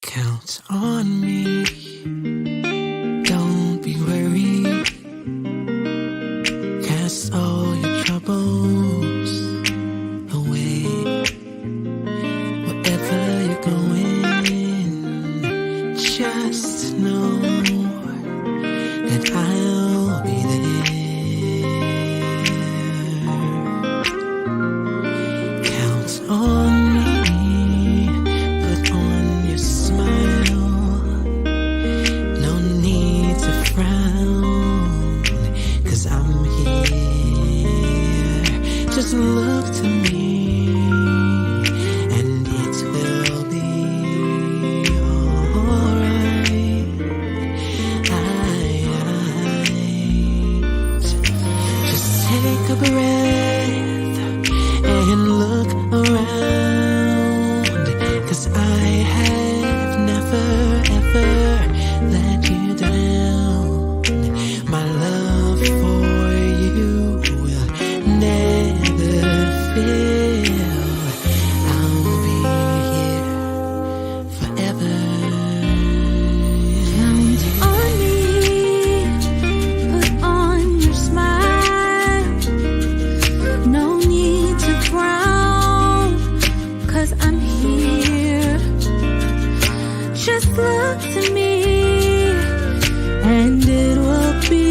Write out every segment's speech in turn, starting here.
Count on me, don't be worried. Cast all your troubles away. Wherever you're going, just know that I'll be there. Count on me. Just look to me, and it will be alright. Just take a breath and look around, 'cause I have never ever let you down. My love for you will never fail. I'll be here forever. Count on me, put on your smile. No need to frown, 'cause I'm here. Just look to me, and it will be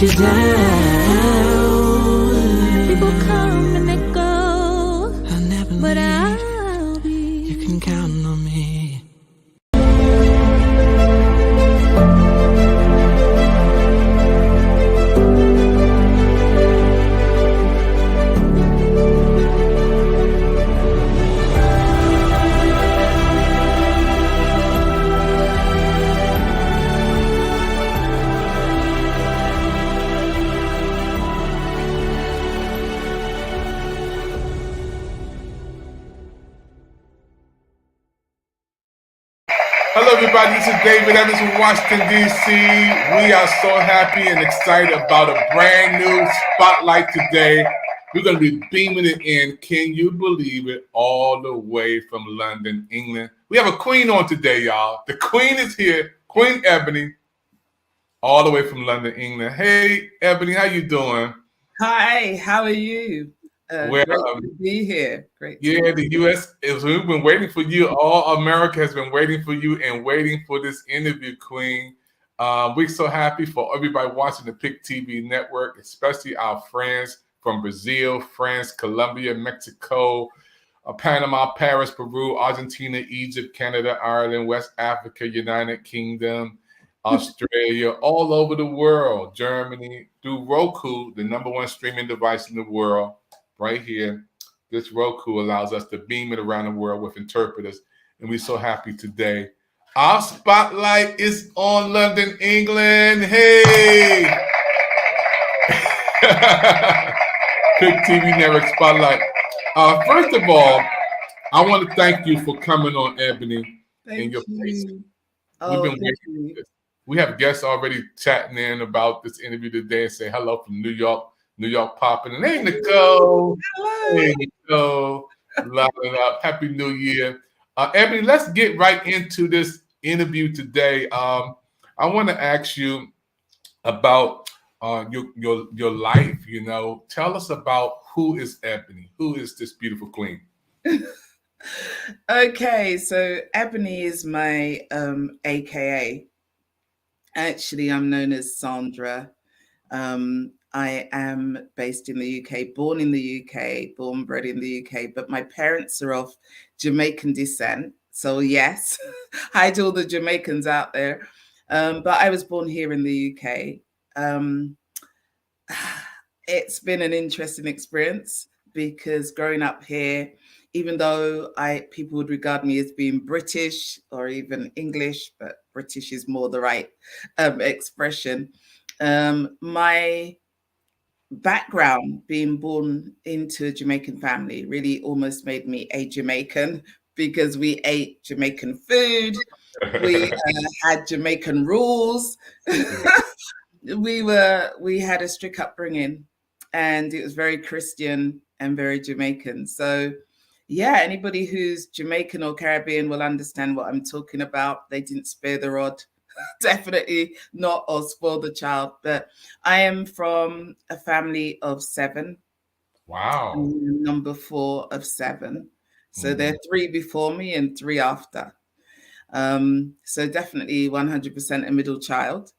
you down. People come and they go, I'll never but leave. I'll be. You can count on me. everybody. This is David Evans from Washington, D.C. We are so happy and excited about a brand new spotlight today. We're going to be beaming it in, can you believe it, all the way from London, England. We have a queen on today, y'all. The queen is here, Queen Ebony, all the way from London, England. Hey, Ebony, how you doing? Hi, how are you? Well, Great to be here. Great to yeah, be the U.S. is. We've been waiting for you. All America has been waiting for you and waiting for this interview, Queen. We're so happy for everybody watching the Pick TV network, especially our friends from Brazil, France, Colombia, Mexico, Panama, Paris, Peru, Argentina, Egypt, Canada, Ireland, West Africa, United Kingdom, Australia, all over the world, Germany, through Roku, the number one streaming device in the world, right here. This Roku allows us to beam it around the world with interpreters, and we're so happy today. Our spotlight is on London, England. Hey! Pick TV Network Spotlight. First of all, I want to thank you for coming on, Ebony, and your patience. you. We've been waiting for this. We have guests already chatting in about this interview today and say hello from New York popping. And hey, Nicole. Hello. Hey, Nicole. Love it up. Happy New Year. Ebony, let's get right into this interview today. I want to ask you about your life. You know, tell us about who is Ebony. Who is this beautiful queen? Okay, so Ebony is my AKA. Actually, I'm known as Sandra. I am based in the UK, born in the UK, born bred in the UK, but my parents are of Jamaican descent. So yes, hi to all the Jamaicans out there. But I was born here in the UK. It's been an interesting experience because growing up here, even though people would regard me as being British or even English, but British is more the right expression. My background, being born into a Jamaican family, really almost made me a Jamaican because we ate Jamaican food, we had Jamaican rules. We had a strict upbringing, and it was very Christian and very Jamaican. So yeah, anybody who's Jamaican or Caribbean will understand what I'm talking about. They didn't spare the rod. Definitely not, or spoil the child. But I am from a family of 7. Wow. I'm number 4 of 7. So there are 3 before me and 3 after. So definitely 100% a middle child.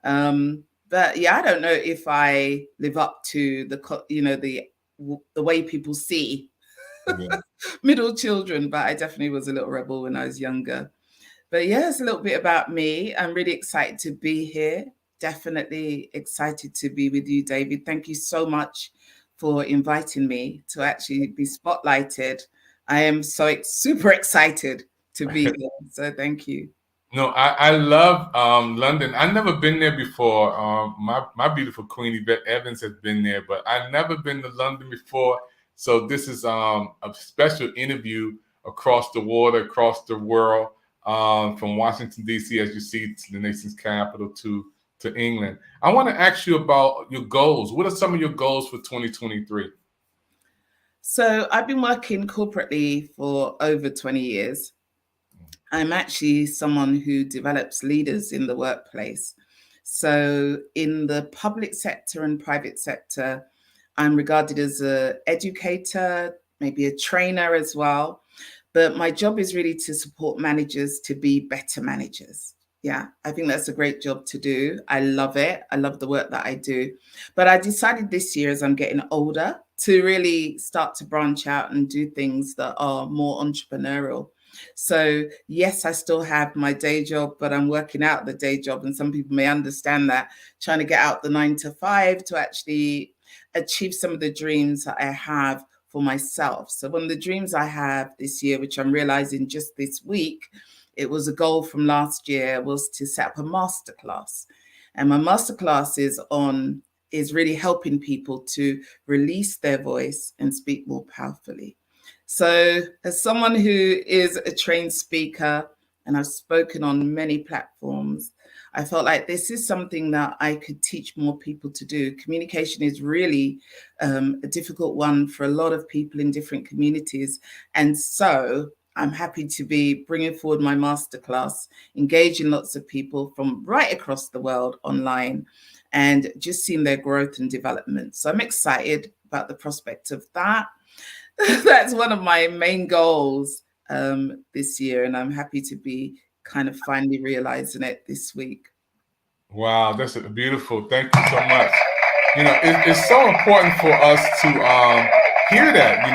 But yeah, I don't know if I live up to the way people see middle children, but I definitely was a little rebel when I was younger. But yeah, it's a little bit about me. I'm really excited to be here. Definitely excited to be with you, David. Thank you so much for inviting me to actually be spotlighted. I am so super excited to be here. So thank you. No, I love London. I've never been there before. My beautiful queen Yvette Evans has been there, but I've never been to London before. So this is a special interview across the water, across the world, from Washington, D.C., as you see, to the nation's capital, to England. I want to ask you about your goals. What are some of your goals for 2023? So I've been working corporately for over 20 years. I'm actually someone who develops leaders in the workplace. So in the public sector and private sector, I'm regarded as an educator, maybe a trainer as well. But my job is really to support managers to be better managers. Yeah, I think that's a great job to do. I love it. I love the work that I do. But I decided this year, as I'm getting older, to really start to branch out and do things that are more entrepreneurial. So yes, I still have my day job, but I'm working out the day job. And some people may understand that, trying to get out the 9 to 5 to actually achieve some of the dreams that I have for myself. So one of the dreams I have this year, which I'm realizing just this week, it was a goal from last year, was to set up a masterclass. And my masterclass is really helping people to release their voice and speak more powerfully. So as someone who is a trained speaker, and I've spoken on many platforms. I felt like this is something that I could teach more people to do. Communication is really a difficult one for a lot of people in different communities. And so I'm happy to be bringing forward my masterclass, engaging lots of people from right across the world online and just seeing their growth and development. So I'm excited about the prospect of that. That's one of my main goals this year, and I'm happy to be kind of finally realizing it this week. Wow, that's beautiful. Thank you so much. It's so important for us to hear that.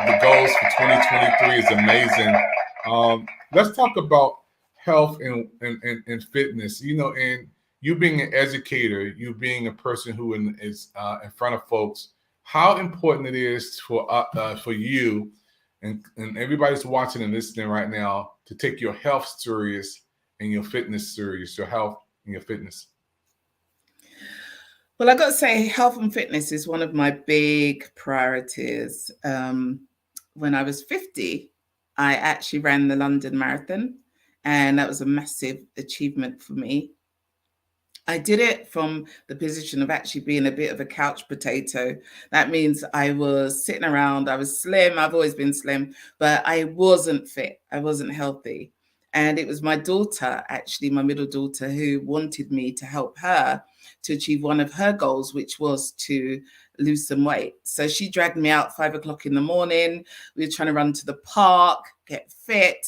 The goals for 2023 is amazing. Let's talk about health and fitness. And you being an educator, you being a person who is in front of folks, how important it is for you and everybody's watching and listening right now to take your health serious and your fitness serious, your health and your fitness. Well, I got to say, health and fitness is one of my big priorities. When I was 50, I actually ran the London Marathon, and that was a massive achievement for me. I did it from the position of actually being a bit of a couch potato. That means I was sitting around, I was slim, I've always been slim, but I wasn't fit, I wasn't healthy. And it was my daughter, actually, my middle daughter, who wanted me to help her to achieve one of her goals, which was to lose some weight. So she dragged me out 5 o'clock in the morning. We were trying to run to the park, get fit.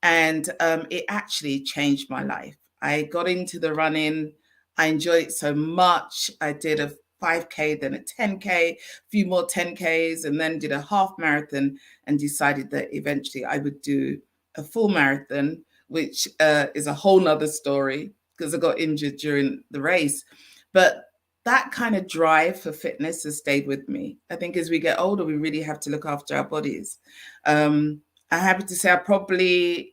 And it actually changed my life. I got into the running. I enjoyed it so much. I did a 5K, then a 10K, a few more 10Ks, and then did a half marathon and decided that eventually I would do a full marathon, which is a whole nother story because I got injured during the race. But that kind of drive for fitness has stayed with me. I think as we get older, we really have to look after our bodies. I'm happy to say I probably,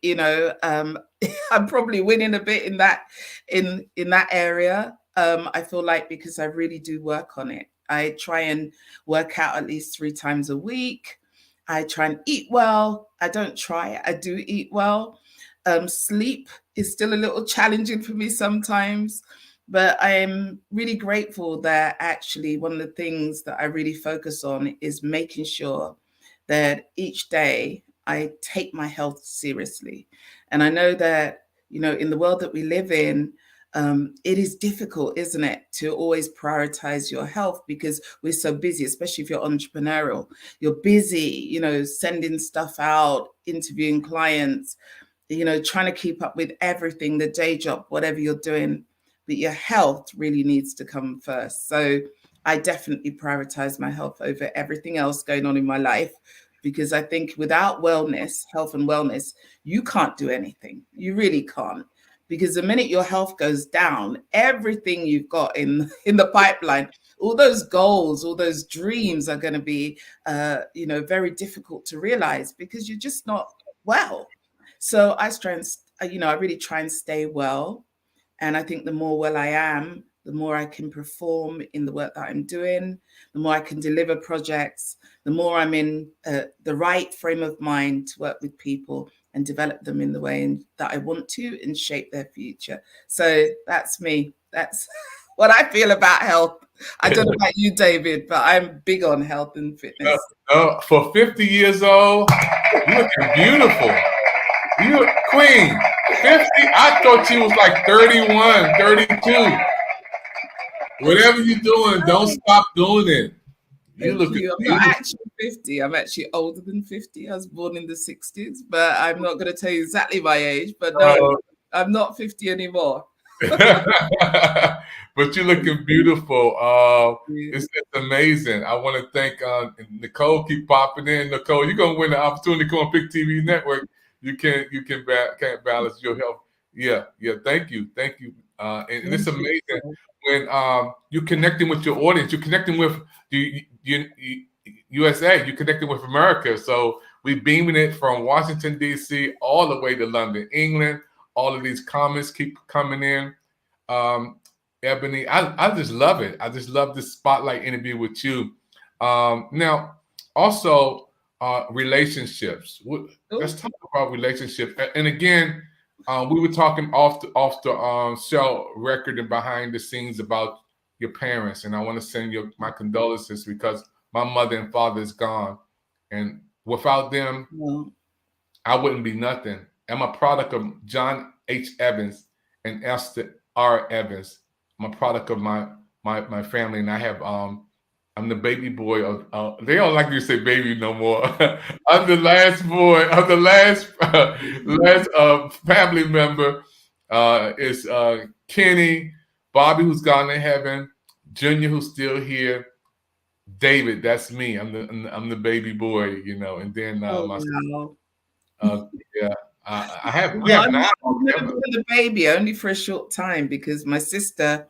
I'm probably winning a bit in that area. I feel like because I really do work on it. I try and work out at least 3 times a week. I try and eat well. I don't try, I do eat well. Sleep is still a little challenging for me sometimes, but I'm really grateful that actually one of the things that I really focus on is making sure that each day I take my health seriously. And I know that, in the world that we live in, it is difficult, isn't it, to always prioritize your health because we're so busy, especially if you're entrepreneurial. You're busy, sending stuff out, interviewing clients, trying to keep up with everything, the day job, whatever you're doing. But your health really needs to come first. So I definitely prioritize my health over everything else going on in my life, because I think without wellness, health and wellness, you can't do anything. You really can't. Because the minute your health goes down, everything you've got in the pipeline, all those goals, all those dreams are going to be, very difficult to realize because you're just not well. So I really try and stay well. And I think the more well I am, the more I can perform in the work that I'm doing, the more I can deliver projects, the more I'm in the right frame of mind to work with people and develop them in the way that I want to and shape their future. So that's me. That's what I feel about health. I don't know about you, David, but I'm big on health and fitness. For 50 years old, you looking beautiful. You queen. 50? I thought you was like 31, 32. Whatever you're doing, don't stop doing it. I'm not actually 50. I'm actually older than 50. I was born in the 60s, but I'm not going to tell you exactly my age. But no, I'm not 50 anymore. But you're looking beautiful. It's amazing. I want to thank Nicole. Keep popping in, Nicole. You're gonna win the opportunity to come on Pick TV Network. You can't balance your health. Yeah. Thank you. And it's amazing when you're connecting with your audience. You're connecting with the USA. You're connecting with America. So we're beaming it from Washington D.C. all the way to London, England. All of these comments keep coming in. Ebony, I just love it. I just love this spotlight interview with you. Now, also, relationships. Let's Cool. talk about relationships. And again, we were talking off the show record and behind the scenes about your parents, and I want to send you my condolences because my mother and father is gone, and without them, Well, I wouldn't be nothing. I'm a product of John H. Evans and Esther R. Evans. I'm a product of my family, and I have I'm the baby boy of. They don't like you to say baby no more. I'm the last boy. I'm the last family member. Is Kenny, Bobby, who's gone to heaven, Junior, who's still here, David. That's me. I'm the baby boy, you know. And then oh my wow. uh, yeah, I have we Well, have 9 I've never members. been a baby, only for a short time, because my sister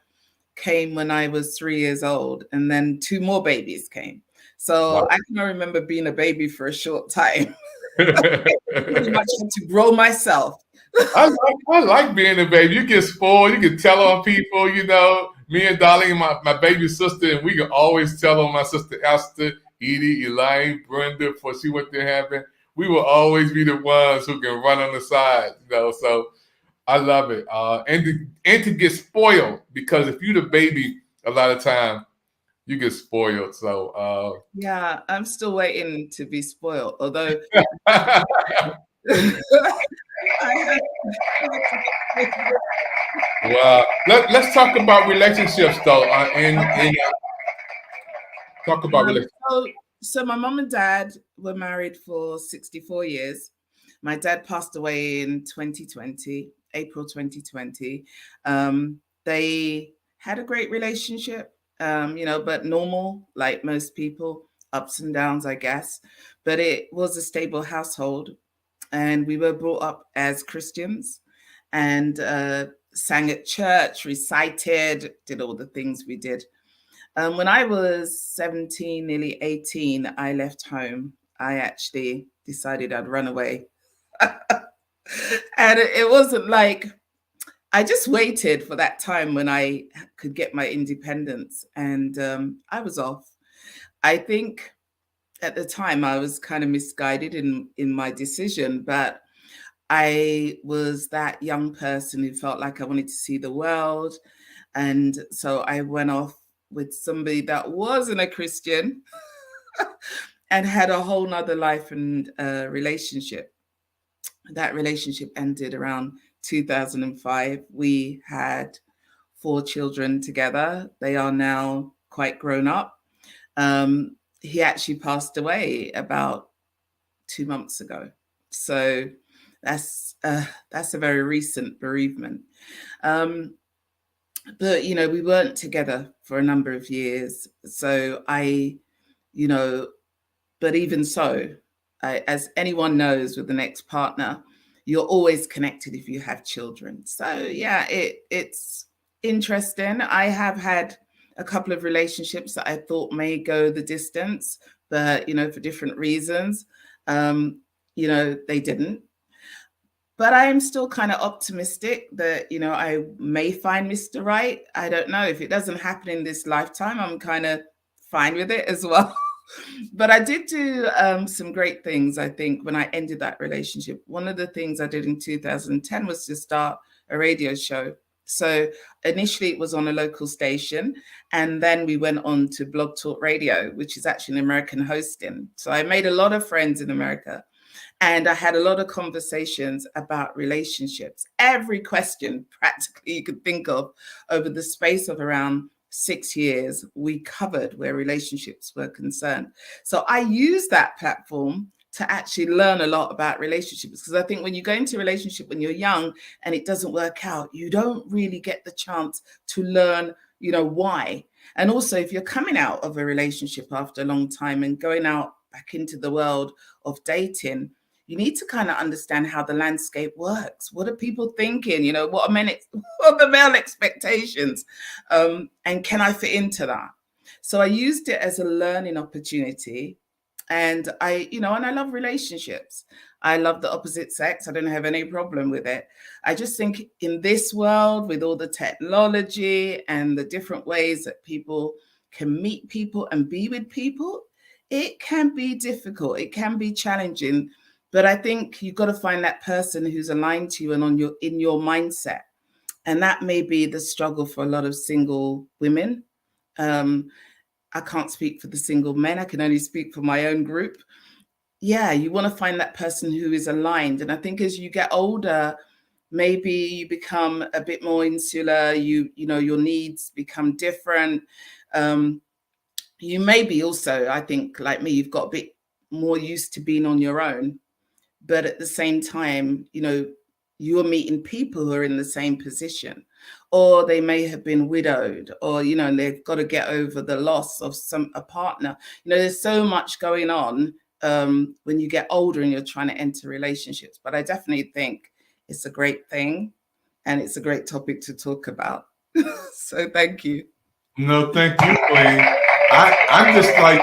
came when I was 3 years old, and then 2 more babies came. So Wow. I can remember being a baby for a short time. Pretty much had to grow myself. I like being a baby. You get spoiled. You can tell on people. You know, me and Darlene, my baby sister, and we can always tell on my sister Esther, Edie, Elaine, Brenda, before she went to heaven. We will always be the ones who can run on the side. You know, so I love it. And to get spoiled, because if you're the baby, a lot of time you get spoiled. So Yeah, I'm still waiting to be spoiled, although well, let's talk about relationships though. And talk about relationships. so my mom and dad were married for 64 years. My dad passed away in 2020, April 2020. They had a great relationship, but normal, like most people, ups and downs, I guess. But it was a stable household, and we were brought up as Christians, and sang at church, recited, did all the things we did. When I was 17, nearly 18, I left home. I actually decided I'd run away. And it wasn't like, I just waited for that time when I could get my independence, and I was off. I think at the time I was kind of misguided in my decision, but I was that young person who felt like I wanted to see the world. And so I went off with somebody that wasn't a Christian and had a whole nother life and relationship. That relationship ended around 2005. We had 4 children together. They are now quite grown up. He actually passed away about 2 months ago. So that's a very recent bereavement. But we weren't together for a number of years. So but even so, as anyone knows, with the next partner, you're always connected if you have children. So yeah, it's interesting. I have had a couple of relationships that I thought may go the distance, but for different reasons, they didn't. But I am still kind of optimistic that, I may find Mr. Right. I don't know. If it doesn't happen in this lifetime, I'm kind of fine with it as well. But I did do some great things, I think, when I ended that relationship. One of the things I did in 2010 was to start a radio show. So initially it was on a local station, and then we went on to Blog Talk Radio, which is actually an American hosting. So I made a lot of friends in America. And I had a lot of conversations about relationships. Every question practically you could think of over the space of around 6 years, we covered where relationships were concerned. So I used that platform to actually learn a lot about relationships, because I think when you go into a relationship when you're young and it doesn't work out, you don't really get the chance to learn, why. And also, if you're coming out of a relationship after a long time and going out back into the world of dating, you need to kind of understand how the landscape works. What are people thinking? What are the male expectations? And can I fit into that? So I used it as a learning opportunity. And I love relationships. I love the opposite sex. I don't have any problem with it. I just think in this world, with all the technology and the different ways that people can meet people and be with people, It can be difficult. It can be challenging, but I think you've got to find that person who's aligned to you and in your mindset. And that may be the struggle for a lot of single women. I can't speak for the single men. I can only speak for my own group. Yeah, you want to find that person who is aligned. And I think as you get older, maybe you become a bit more insular. You know, your needs become different. You may be also, I think, like me, you've got a bit more used to being on your own. But at the same time, you know, you're meeting people who are in the same position, or they may have been widowed, or, you know, and they've got to get over the loss of a partner. You know, there's so much going on when you get older and you're trying to enter relationships. But I definitely think it's a great thing, and it's a great topic to talk about. So thank you. No, thank you, Queen. I'm just like,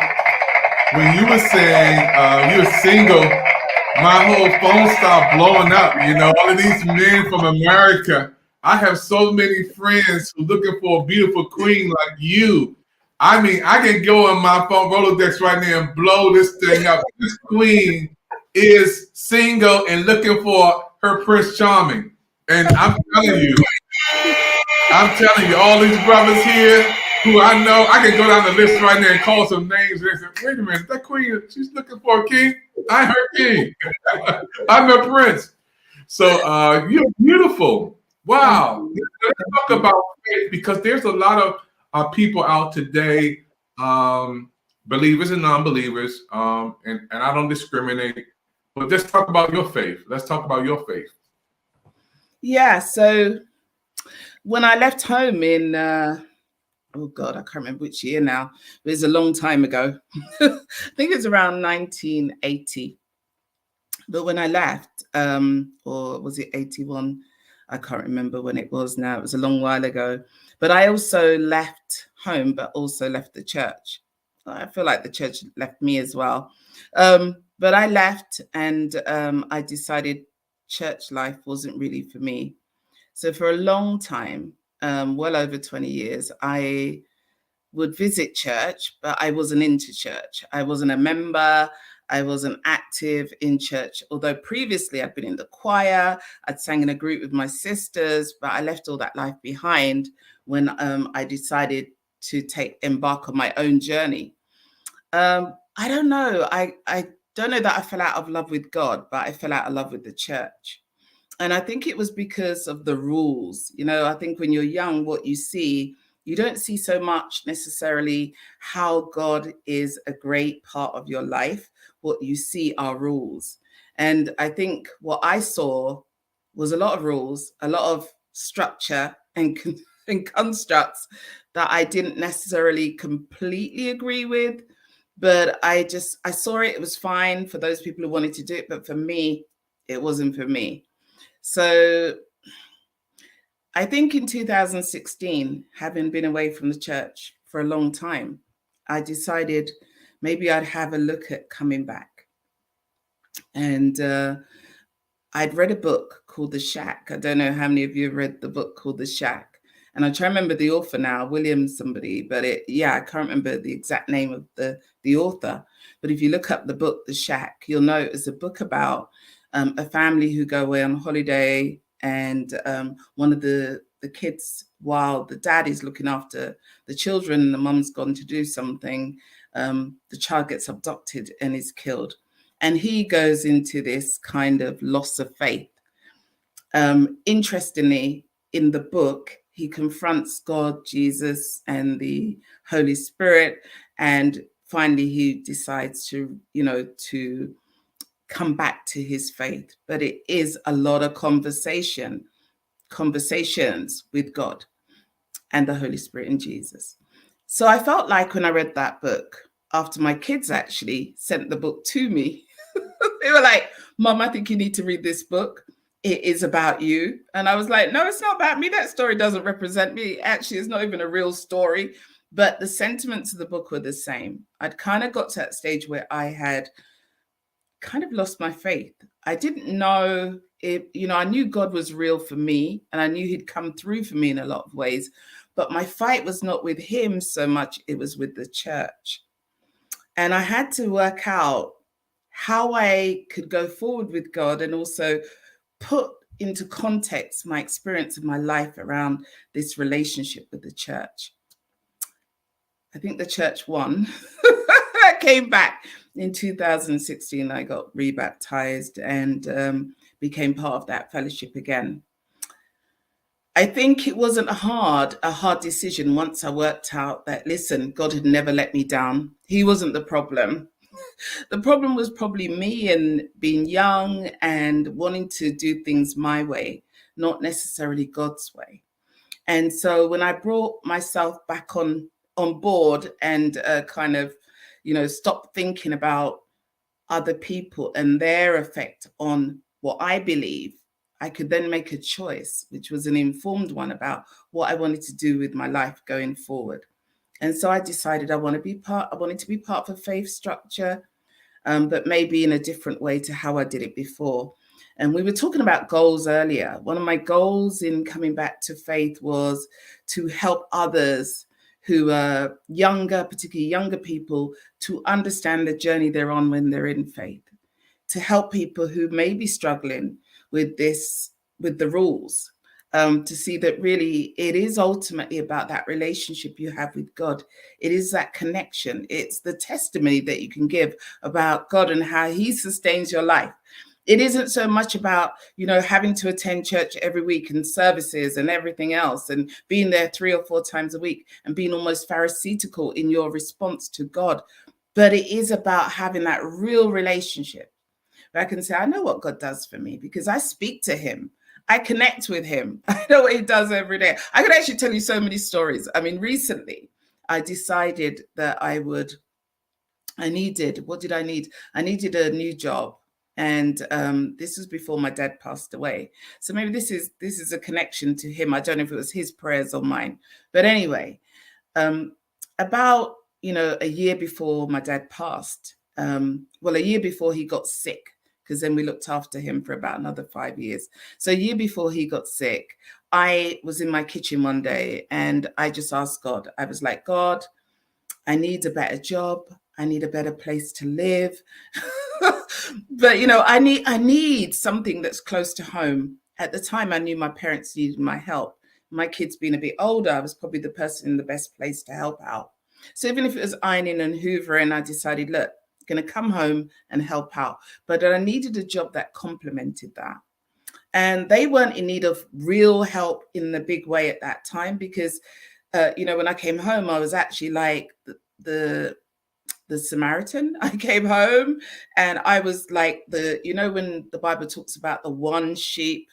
when you were saying you were single, my whole phone stopped blowing up. You know, all of these men from America. I have so many friends who are looking for a beautiful queen like you. I mean, I can go on my phone Rolodex right now and blow this thing up. This queen is single and looking for her Prince Charming. And I'm telling you, all these brothers here who I know, I can go down the list right now and call some names and say, wait a minute, that queen, she's looking for a king. I'm her king. I'm a prince. So you're beautiful. Wow. Let's talk about faith, because there's a lot of people out today, believers and non-believers, and I don't discriminate, but just talk about your faith. Let's talk about your faith. Yeah, so when I left home in, oh God, I can't remember which year now. It was a long time ago. I think it was around 1980. But when I left, or was it 81? I can't remember when it was now. It was a long while ago. But I also left home, but also left the church. I feel like the church left me as well. But I left, and I decided church life wasn't really for me. So for a long time, well over 20 years, I would visit church, but I wasn't into church. I wasn't a member. I wasn't active in church, although previously I'd been in the choir. I'd sang in a group with my sisters, but I left all that life behind when I decided to embark on my own journey. I don't know. I don't know that I fell out of love with God, but I fell out of love with the church. And I think it was because of the rules. You know, I think when you're young, what you see, you don't see so much necessarily how God is a great part of your life. What you see are rules. And I think what I saw was a lot of rules, a lot of structure and constructs that I didn't necessarily completely agree with. But I saw it was fine for those people who wanted to do it. But for me, it wasn't for me. So I think in 2016, having been away from the church for a long time, I decided maybe I'd have a look at coming back. And I'd read a book called The Shack. I don't know how many of you have read the book called The Shack. And I try to remember the author now, William somebody, but I can't remember the exact name of the author. But if you look up the book, The Shack, you'll know it's a book about a family who go away on holiday, and one of the kids, while the dad is looking after the children and the mum's gone to do something, the child gets abducted and is killed. And he goes into this kind of loss of faith. Interestingly, in the book, he confronts God, Jesus, and the Holy Spirit. And finally, he decides to come back to his faith. But it is a lot of conversations with God and the Holy Spirit and Jesus. So I felt like when I read that book, after my kids actually sent the book to me, they were like, Mom, I think you need to read this book. It is about you. And I was like, no, it's not about me. That story doesn't represent me. Actually, it's not even a real story. But the sentiments of the book were the same. I'd kind of got to that stage where I had kind of lost my faith. I didn't know if, I knew God was real for me, and I knew he'd come through for me in a lot of ways. But my fight was not with him so much. It was with the church. And I had to work out how I could go forward with God and also put into context my experience of my life around this relationship with the church. I think the church won. I came back in 2016. I got rebaptized and became part of that fellowship again. I think it wasn't a hard decision once I worked out that, listen, God had never let me down. He wasn't the problem. The problem was probably me and being young and wanting to do things my way, not necessarily God's way. And so when I brought myself back on board and kind of, stopped thinking about other people and their effect on what I believe, I could then make a choice, which was an informed one about what I wanted to do with my life going forward. And so I decided I wanted to be part of a faith structure, but maybe in a different way to how I did it before. And we were talking about goals earlier. One of my goals in coming back to faith was to help others who are younger, particularly younger people, to understand the journey they're on when they're in faith, to help people who may be struggling with the rules, to see that really it is ultimately about that relationship you have with God. It is that connection. It's the testimony that you can give about God and how he sustains your life. It isn't so much about, having to attend church every week and services and everything else and being there 3 or 4 times a week and being almost pharisaical in your response to God. But it is about having that real relationship where I can say, I know what God does for me because I speak to him. I connect with him. I know what he does every day. I could actually tell you so many stories. I mean, recently I decided that I needed a new job. And this was before my dad passed away. So maybe this is a connection to him. I don't know if it was his prayers or mine. But anyway, about, a year before my dad passed, a year before he got sick, because then we looked after him for about another 5 years. So a year before he got sick, I was in my kitchen one day and I just asked God. I was like, God, I need a better job. I need a better place to live. But, I need something that's close to home. At the time, I knew my parents needed my help. My kids being a bit older, I was probably the person in the best place to help out. So even if it was ironing and hoovering, I decided, look, I'm going to come home and help out. But I needed a job that complemented that. And they weren't in need of real help in the big way at that time because, when I came home, I was actually like the Samaritan. I came home and I was like when the Bible talks about the one sheep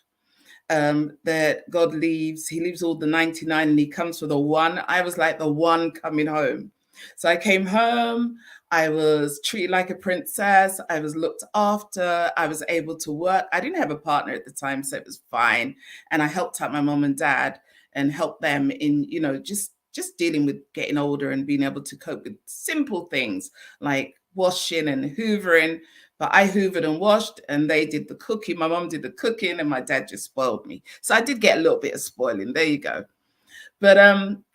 that God leaves, he leaves all the 99 and he comes for the one. I was like the one coming home. So I came home, I was treated like a princess, I was looked after, I was able to work. I didn't have a partner at the time, so it was fine. And I helped out my mom and dad and helped them in, just dealing with getting older and being able to cope with simple things like washing and hoovering. But I hoovered and washed and they did the cooking. My mom did the cooking and my dad just spoiled me. So I did get a little bit of spoiling. There you go. But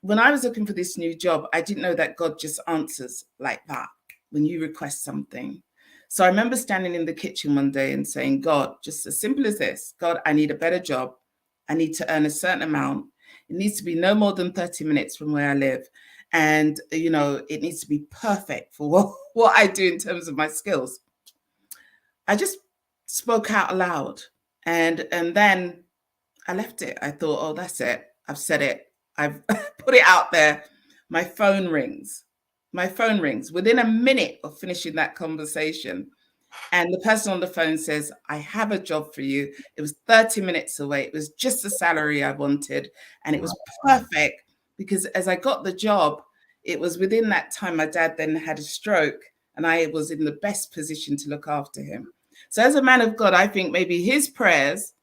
when I was looking for this new job, I didn't know that God just answers like that when you request something. So I remember standing in the kitchen one day and saying, God, just as simple as this, God, I need a better job. I need to earn a certain amount. It needs to be no more than 30 minutes from where I live. And, it needs to be perfect for what I do in terms of my skills. I just spoke out aloud and then I left it. I thought, oh, that's it. I've said it. I've put it out there. My phone rings. Within a minute of finishing that conversation. And the person on the phone says, I have a job for you. It was 30 minutes away. It was just the salary I wanted. And it was perfect because as I got the job, it was within that time my dad then had a stroke and I was in the best position to look after him. So as a man of God, I think maybe his prayers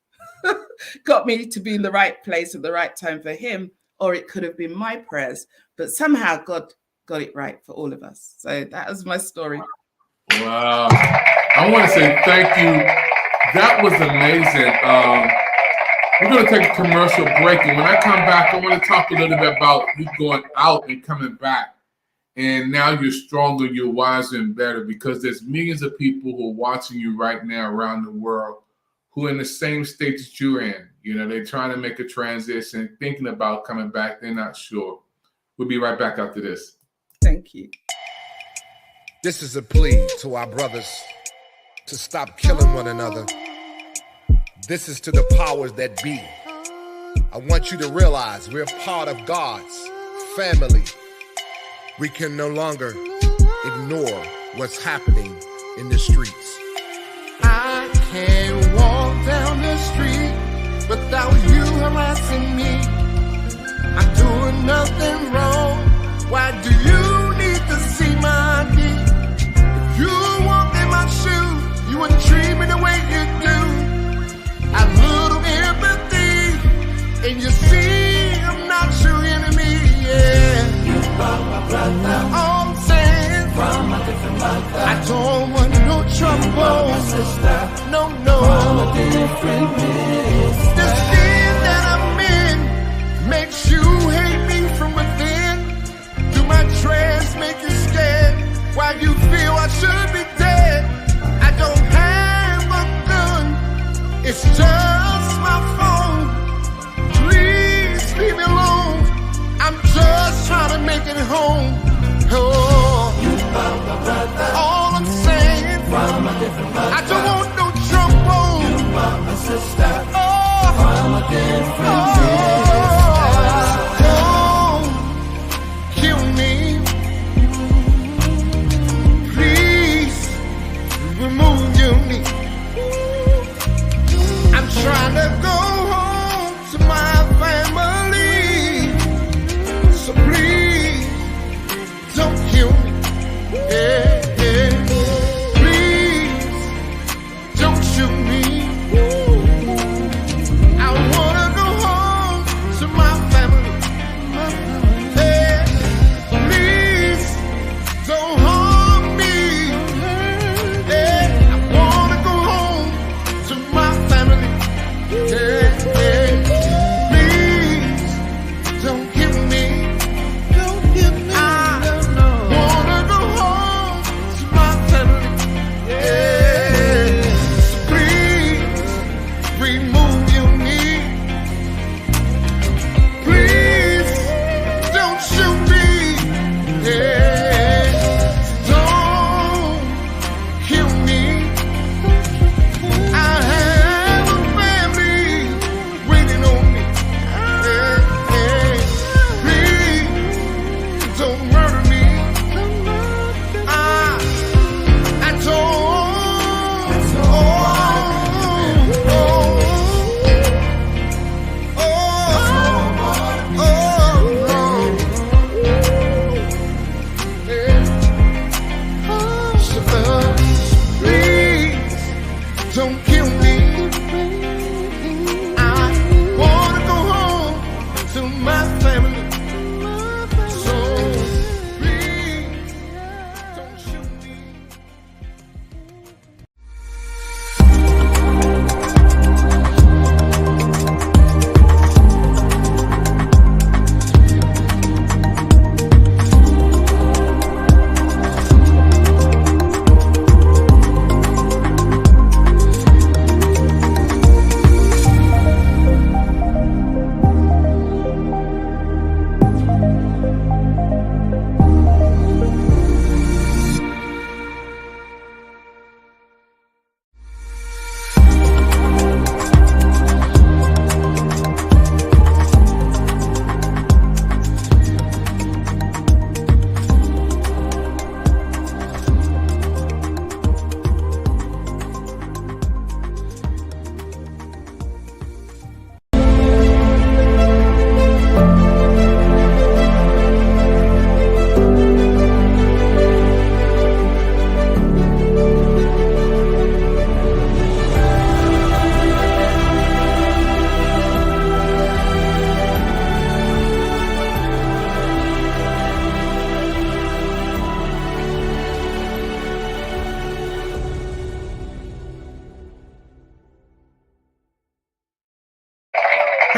got me to be in the right place at the right time for him, or it could have been my prayers. But somehow God got it right for all of us. So that was my story. Wow. I want to say thank you. That was amazing. We're going to take a commercial break. And when I come back, I want to talk a little bit about you going out and coming back And now you're stronger, you're wiser and better, because there's millions of people who are watching you right now around the world who are in the same state that you're in. You know, they're trying to make a transition, thinking about coming back. They're not sure. We'll be right back after this. Thank you. This is a plea to our brothers to stop killing one another. This is to the powers that be. I want you to realize we're part of God's family. We can no longer ignore what's happening in the streets. I can't walk down the street without you harassing me. I'm doing nothing wrong. Why do you need to see my ID? If you walk in my shoes, you wouldn't treat me the way you do. A little empathy, and you see I'm not your enemy, yeah. You are my brother. All I'm saying, from a different mother. I don't want no trouble. You are my sister. No, no. From a different miss. The skin that I'm in makes you hate me from within. Do my dress make you scared? Why you feel I should be dead? I don't have a gun. It's just my phone. Please leave me alone. I'm just trying to make it home. Oh, you are my brother. All I'm saying, from a different mother. I don't want no trouble. You are my sister. Oh, from a different don't kill me. Please remove your knee. I'm trying to go home to my family. So please don't kill me. Yeah, yeah. Please don't shoot me. I wanna go home to my family. Yeah. Please don't harm me. Yeah. I wanna go home to my family. Yeah, yeah. Please don't kill me. Don't kill me. I wanna go home to my family. Yeah. So please remove your knee. Please don't shoot me. Yeah. Don't kill me. I have a family waiting on me. Yeah, yeah. Please don't murder me. I don't. Please don't kill me. I wanna go home to my family. So please don't shoot me.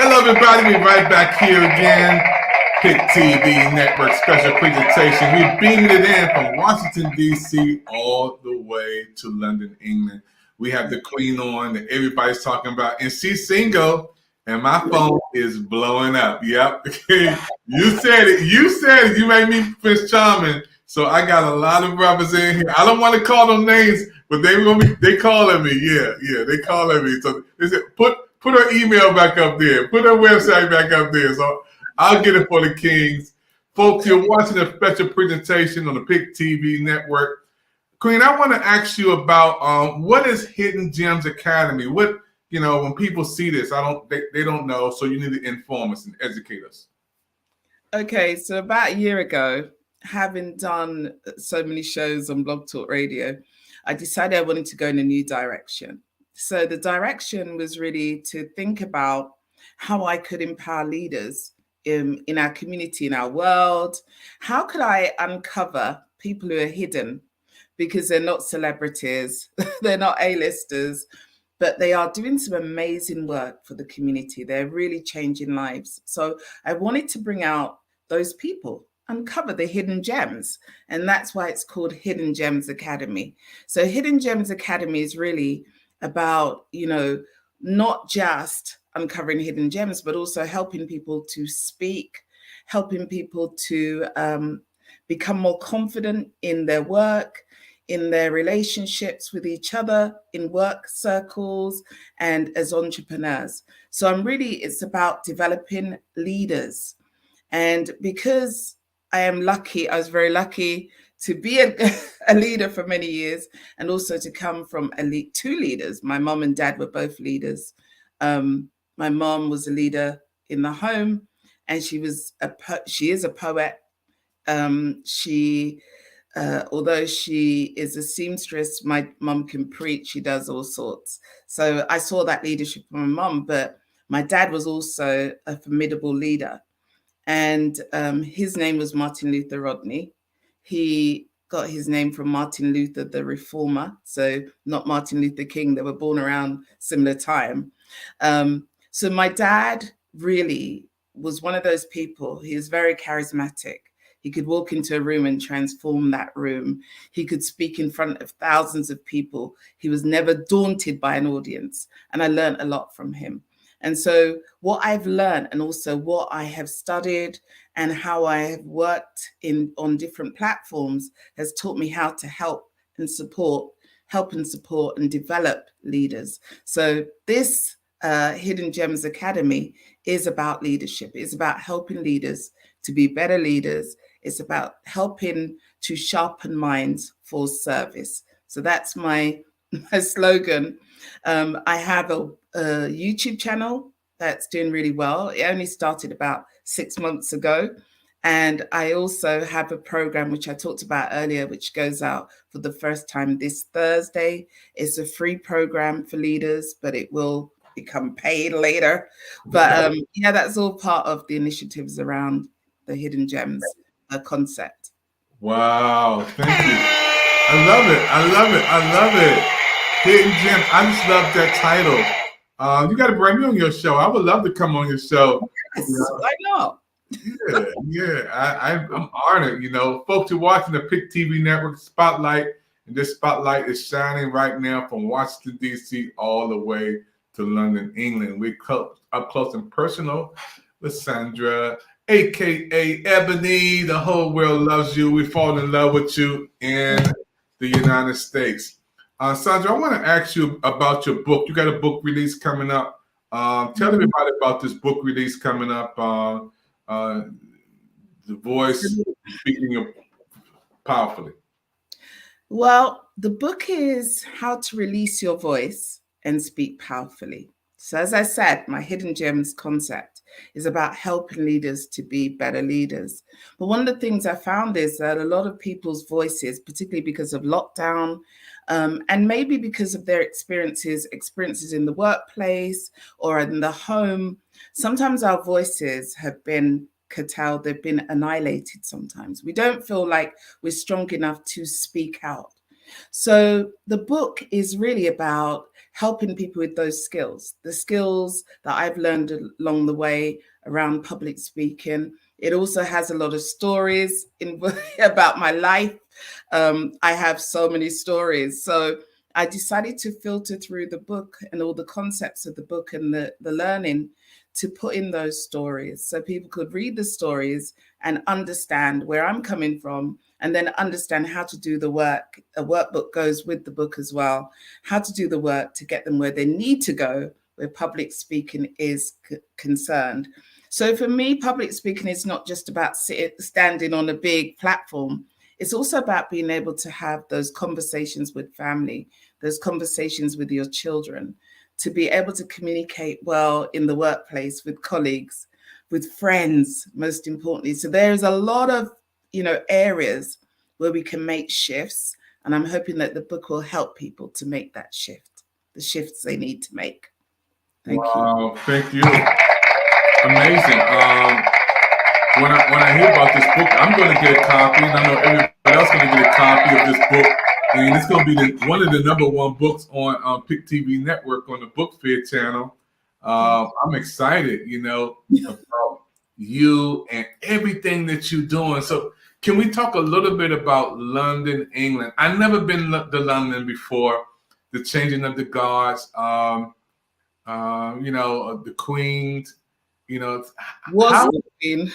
Hello, everybody. We're right back here again. Pick TV Network special presentation. We beamed it in from Washington, D.C. all the way to London, England. We have the Queen on that everybody's talking about, and she's single, and my phone is blowing up. Yep. You said it. You said it. You made me Prince Charming. So I got a lot of brothers in here. I don't want to call them names, but they calling me. Yeah, they calling me. So they said, put her email back up there. Put her website back up there. So I'll get it for the Kings. Folks, you're watching a special presentation on the Pick TV Network. Queen, I want to ask you about what is Hidden Gems Academy? What, when people see this, they don't know, so you need to inform us and educate us. Okay, so about a year ago, having done so many shows on Blog Talk Radio, I decided I wanted to go in a new direction. So the direction was really to think about how I could empower leaders in our community, in our world. How could I uncover people who are hidden because they're not celebrities, they're not A-listers, but they are doing some amazing work for the community. They're really changing lives. So I wanted to bring out those people, uncover the hidden gems. And that's why it's called Hidden Gems Academy. So Hidden Gems Academy is really about, not just uncovering hidden gems, but also helping people to speak, helping people to become more confident in their work, in their relationships with each other, in work circles, and as entrepreneurs. So it's about developing leaders. And because I was very lucky to be a leader for many years, and also to come from two leaders. My mom and dad were both leaders. My mom was a leader in the home, and she is a poet. Although she is a seamstress, my mom can preach, she does all sorts. So I saw that leadership from my mom, but my dad was also a formidable leader. And his name was Martin Luther Rodney. He got his name from Martin Luther, the reformer. So not Martin Luther King. They were born around similar time. So my dad really was one of those people. He was very charismatic. He could walk into a room and transform that room. He could speak in front of thousands of people. He was never daunted by an audience. And I learned a lot from him. And so what I've learned, and also what I have studied and how I have worked on different platforms, has taught me how to help and support and develop leaders. So this Hidden Gems Academy is about leadership. It's about helping leaders to be better leaders. It's about helping to sharpen minds for service. So that's my slogan. I have a YouTube channel that's doing really well. It only started about 6 months ago. And I also have a program, which I talked about earlier, which goes out for the first time this Thursday. It's a free program for leaders, but it will become paid later. But that's all part of the initiatives around the Hidden Gems concept. Wow, thank you. I love it. Hidden Gem. I just love that title. You got to bring me on your show. I would love to come on your show. Yes, why not? I'm honored. Folks, you're watching the Pick TV Network Spotlight, and this spotlight is shining right now from Washington, D.C. all the way to London, England. We're up close and personal with Sandra, a.k.a. Ebony. The whole world loves you. We fall in love with you in the United States. Sandra, I want to ask you about your book. You got a book release coming up. Tell everybody about this book release coming up. The voice speaking powerfully. Well, the book is How to Release Your Voice and Speak Powerfully. So as I said, my Hidden Gems concept is about helping leaders to be better leaders. But one of the things I found is that a lot of people's voices, particularly because of lockdown, and maybe because of their experiences in the workplace or in the home, sometimes our voices have been curtailed, they've been annihilated sometimes. We don't feel like we're strong enough to speak out. So the book is really about helping people with those skills, the skills that I've learned along the way around public speaking, It also has a lot of stories in about my life. I have so many stories. So I decided to filter through the book and all the concepts of the book and the learning to put in those stories so people could read the stories and understand where I'm coming from, and then understand how to do the work. A workbook goes with the book as well, how to do the work to get them where they need to go, where public speaking is concerned. So for me, public speaking is not just about standing on a big platform. It's also about being able to have those conversations with family, those conversations with your children, to be able to communicate well in the workplace with colleagues, with friends, most importantly. So there's a lot of, areas where we can make shifts. And I'm hoping that the book will help people to make that shift, the shifts they need to make. Thank you. Wow, thank you. Amazing. When I hear about this book, I'm going to get a copy, and I know everybody else going to get a copy of this book. And it's going to be one of the #1 books on Pick TV Network on the Book Fair channel. I'm excited, about you and everything that you're doing. So can we talk a little bit about London, England? I've never been to London before. The changing of the guards, the Queen's, The Queen.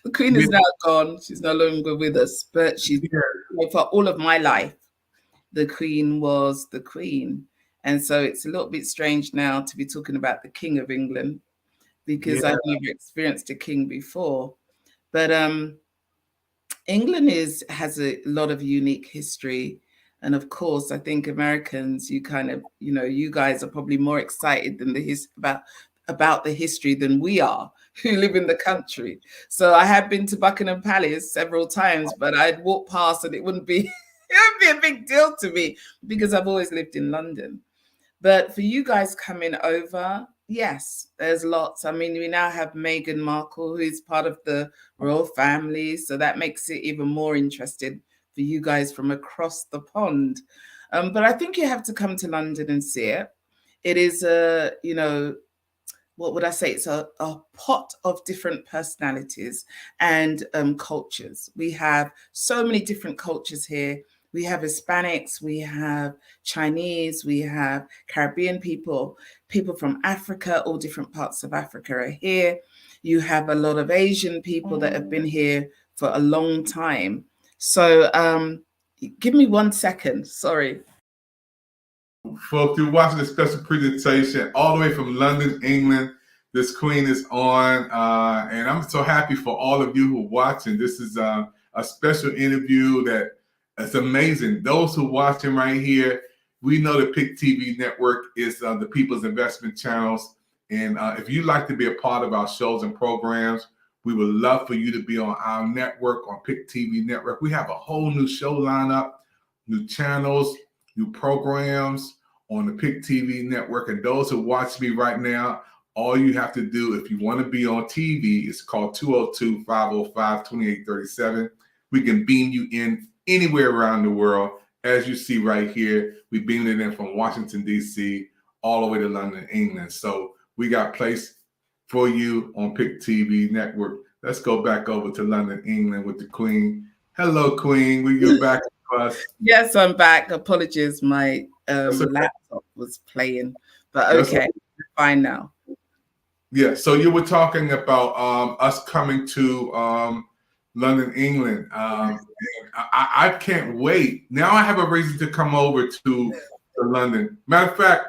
The Queen is now gone. She's no longer with us, but she's for all of my life. The Queen was the Queen. And so it's a little bit strange now to be talking about the King of England, because I've never experienced a king before. But England has a lot of unique history. And of course, I think Americans, you guys are probably more excited than about the history than we are, who live in the country. So I have been to Buckingham Palace several times, but I'd walk past and it wouldn't be a big deal to me because I've always lived in London. But for you guys coming over, yes, there's lots. I mean, we now have Meghan Markle, who is part of the royal family. So that makes it even more interesting for you guys from across the pond. But I think you have to come to London and see it. It is what would I say? It's a pot of different personalities and cultures. We have so many different cultures here. We have Hispanics, we have Chinese, we have Caribbean people from Africa, all different parts of Africa are here. You have a lot of Asian people that have been here for a long time. So give me 1 second, sorry. Folks, you're watching a special presentation all the way from London, England. This Queen is on, and I'm so happy for all of you who are watching. This is a special interview that's amazing. Those who are watching right here, we know the Pick TV Network is the people's investment channels. And if you'd like to be a part of our shows and programs, we would love for you to be on our network, on Pick TV Network. We have a whole new show lineup, new channels, new programs on the Pick TV Network. And those who watch me right now, all you have to do, if you want to be on TV, is call 202-505-2837. We can beam you in anywhere around the world. As you see right here, we beamed it in from Washington, D.C., all the way to London, England. So we got place for you on Pick TV Network. Let's go back over to London, England with the Queen. Hello, Queen. You're back with us. Yes, I'm back. Apologies, my laptop was playing, but okay, fine now. Yeah, so you were talking about us coming to London, England. I can't wait. Now I have a reason to come over to London. Matter of fact,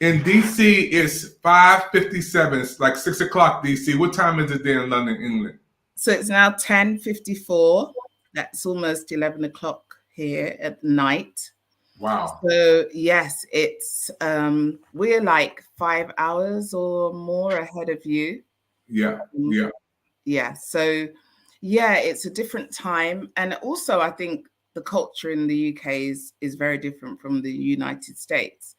in DC, it's 5:57. It's like 6 o'clock DC. What time is it there in London, England? So it's now 10:54. That's almost 11 o'clock here at night. Wow. So yes, it's we're like 5 hours or more ahead of you. Yeah. Yeah. So yeah, it's a different time. And also I think the culture in the UK is very different from the United States.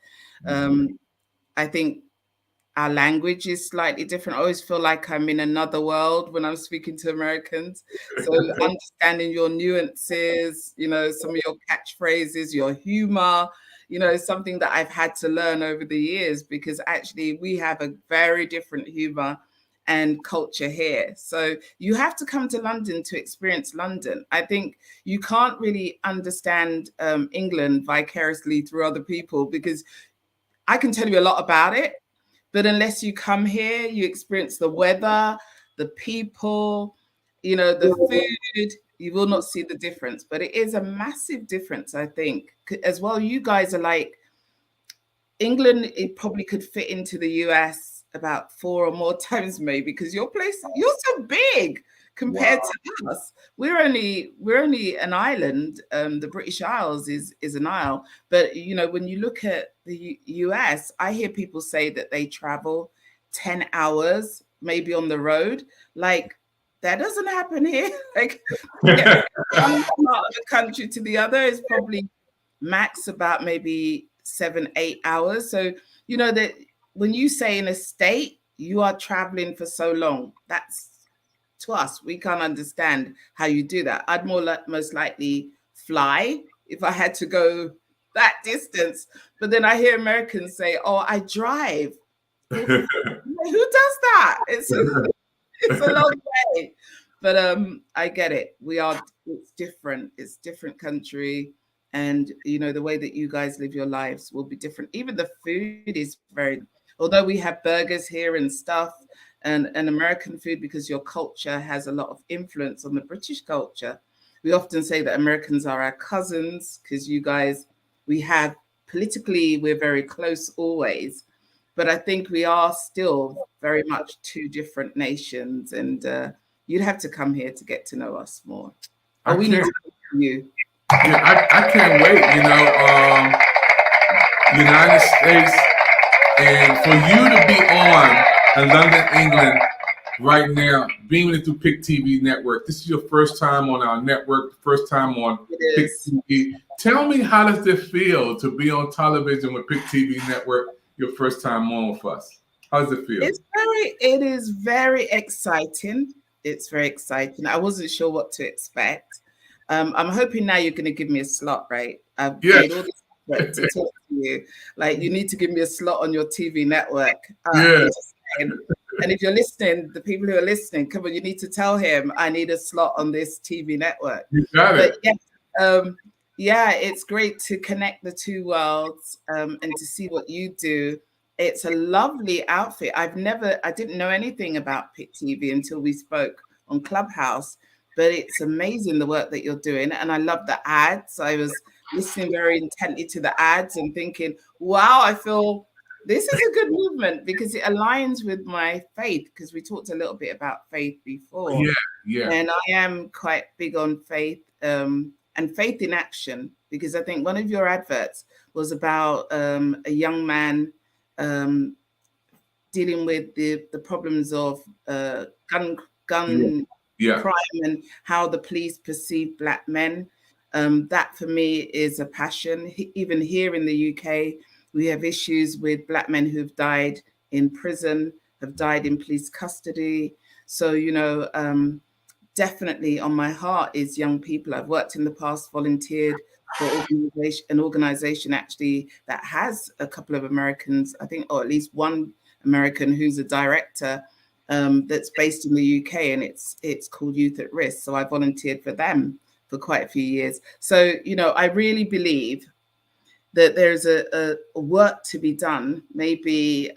I think our language is slightly different. I always feel like I'm in another world when I'm speaking to Americans. So understanding your nuances, some of your catchphrases, your humor, something that I've had to learn over the years, because actually we have a very different humor and culture here. So you have to come to London to experience London. I think you can't really understand England vicariously through other people, because I can tell you a lot about it, but unless you come here, you experience the weather, the people, you know, the food, you will not see the difference. But it is a massive difference, I think. As well, you guys are like, England, it probably could fit into the US about 4 or more times maybe, because your place, you're so big compared to us. We're only an island. The British Isles is an isle. But you know, when you look at the US, I hear people say that they travel 10 hours maybe on the road. Like, that doesn't happen here. Like, yeah, one part of the country to the other is probably max about maybe 7-8 hours. So you know that when you say in a state you are traveling for so long, that's, to us, we can't understand how you do that. I'd most likely fly if I had to go that distance. But then I hear Americans say, oh, I drive. Who does that? It's a long way. But I get it. It's different. It's different country. And, you know, the way that you guys live your lives will be different. Even the food is very, although we have burgers here and stuff, and American food, because your culture has a lot of influence on the British culture. We often say that Americans are our cousins, because you guys, we have, politically, we're very close always. But I think we are still very much two different nations. And you'd have to come here to get to know us more. Oh, we need to know you. Yeah, I can't wait, you know, United States, and for you to be on in London, England right now, being into Pick TV Network. This is your first time on our network, first time on Pick TV. Tell me, how does it feel to be on television with Pick TV Network, your first time on with us? How does it feel? It is very exciting. It's very exciting. I wasn't sure what to expect. I'm hoping now you're going to give me a slot, right? I've made all this effort to talk to you. Like, you need to give me a slot on your TV network. And if you're listening, the people who are listening, come on, you need to tell him I need a slot on this TV network. You got it. Yeah, it's great to connect the two worlds and to see what you do. It's a lovely outfit. I didn't know anything about Pick TV until we spoke on Clubhouse. But it's amazing the work that you're doing. And I love the ads. I was listening very intently to the ads and thinking, wow, I feel this is a good movement, because it aligns with my faith, because we talked a little bit about faith before. Yeah. And I am quite big on faith and faith in action, because I think one of your adverts was about a young man dealing with the problems of gun crime and how the police perceive Black men. That for me is a passion. Even here in the UK, we have issues with Black men who've died in prison, have died in police custody. So, you know, definitely on my heart is young people. I've worked in the past, volunteered for an organization actually that has a couple of Americans, I think, or at least one American who's a director, that's based in the UK, and it's called Youth at Risk. So I volunteered for them for quite a few years. So, you know, I really believe that there's a work to be done, maybe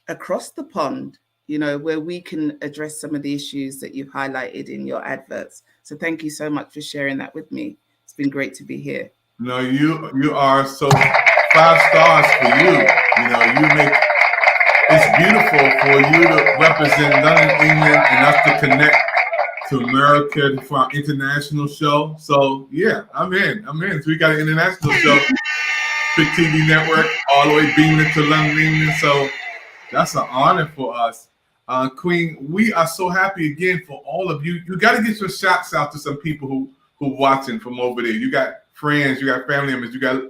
across the pond, you know, where we can address some of the issues that you've highlighted in your adverts. So thank you so much for sharing that with me. It's been great to be here. No, you are so 5 stars for you. You know, you make, it's beautiful for you to represent London, England, and us to connect to America for our international show. So yeah, I'm in. So we got an international show, Pick TV Network, all the way beaming to London, England. So that's an honor for us. Queen, we are so happy again for all of you. You got to get your shots out to some people who watching from over there. You got friends, you got family members, you got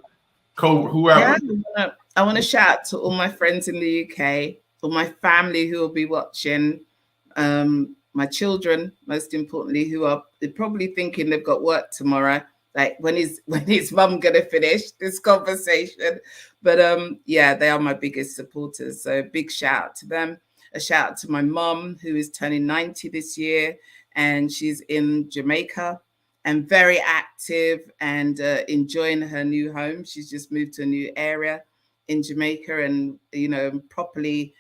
whoever. Yeah, I want to shout out to all my friends in the UK, all my family who will be watching, my children, most importantly, who are probably thinking they've got work tomorrow. Like, when is mum gonna finish this conversation? But yeah, they are my biggest supporters. So big shout out to them. a shout out to my mom, who is turning 90 this year, and she's in Jamaica and very active and enjoying her new home. She's just moved to a new area in Jamaica and, you know, properly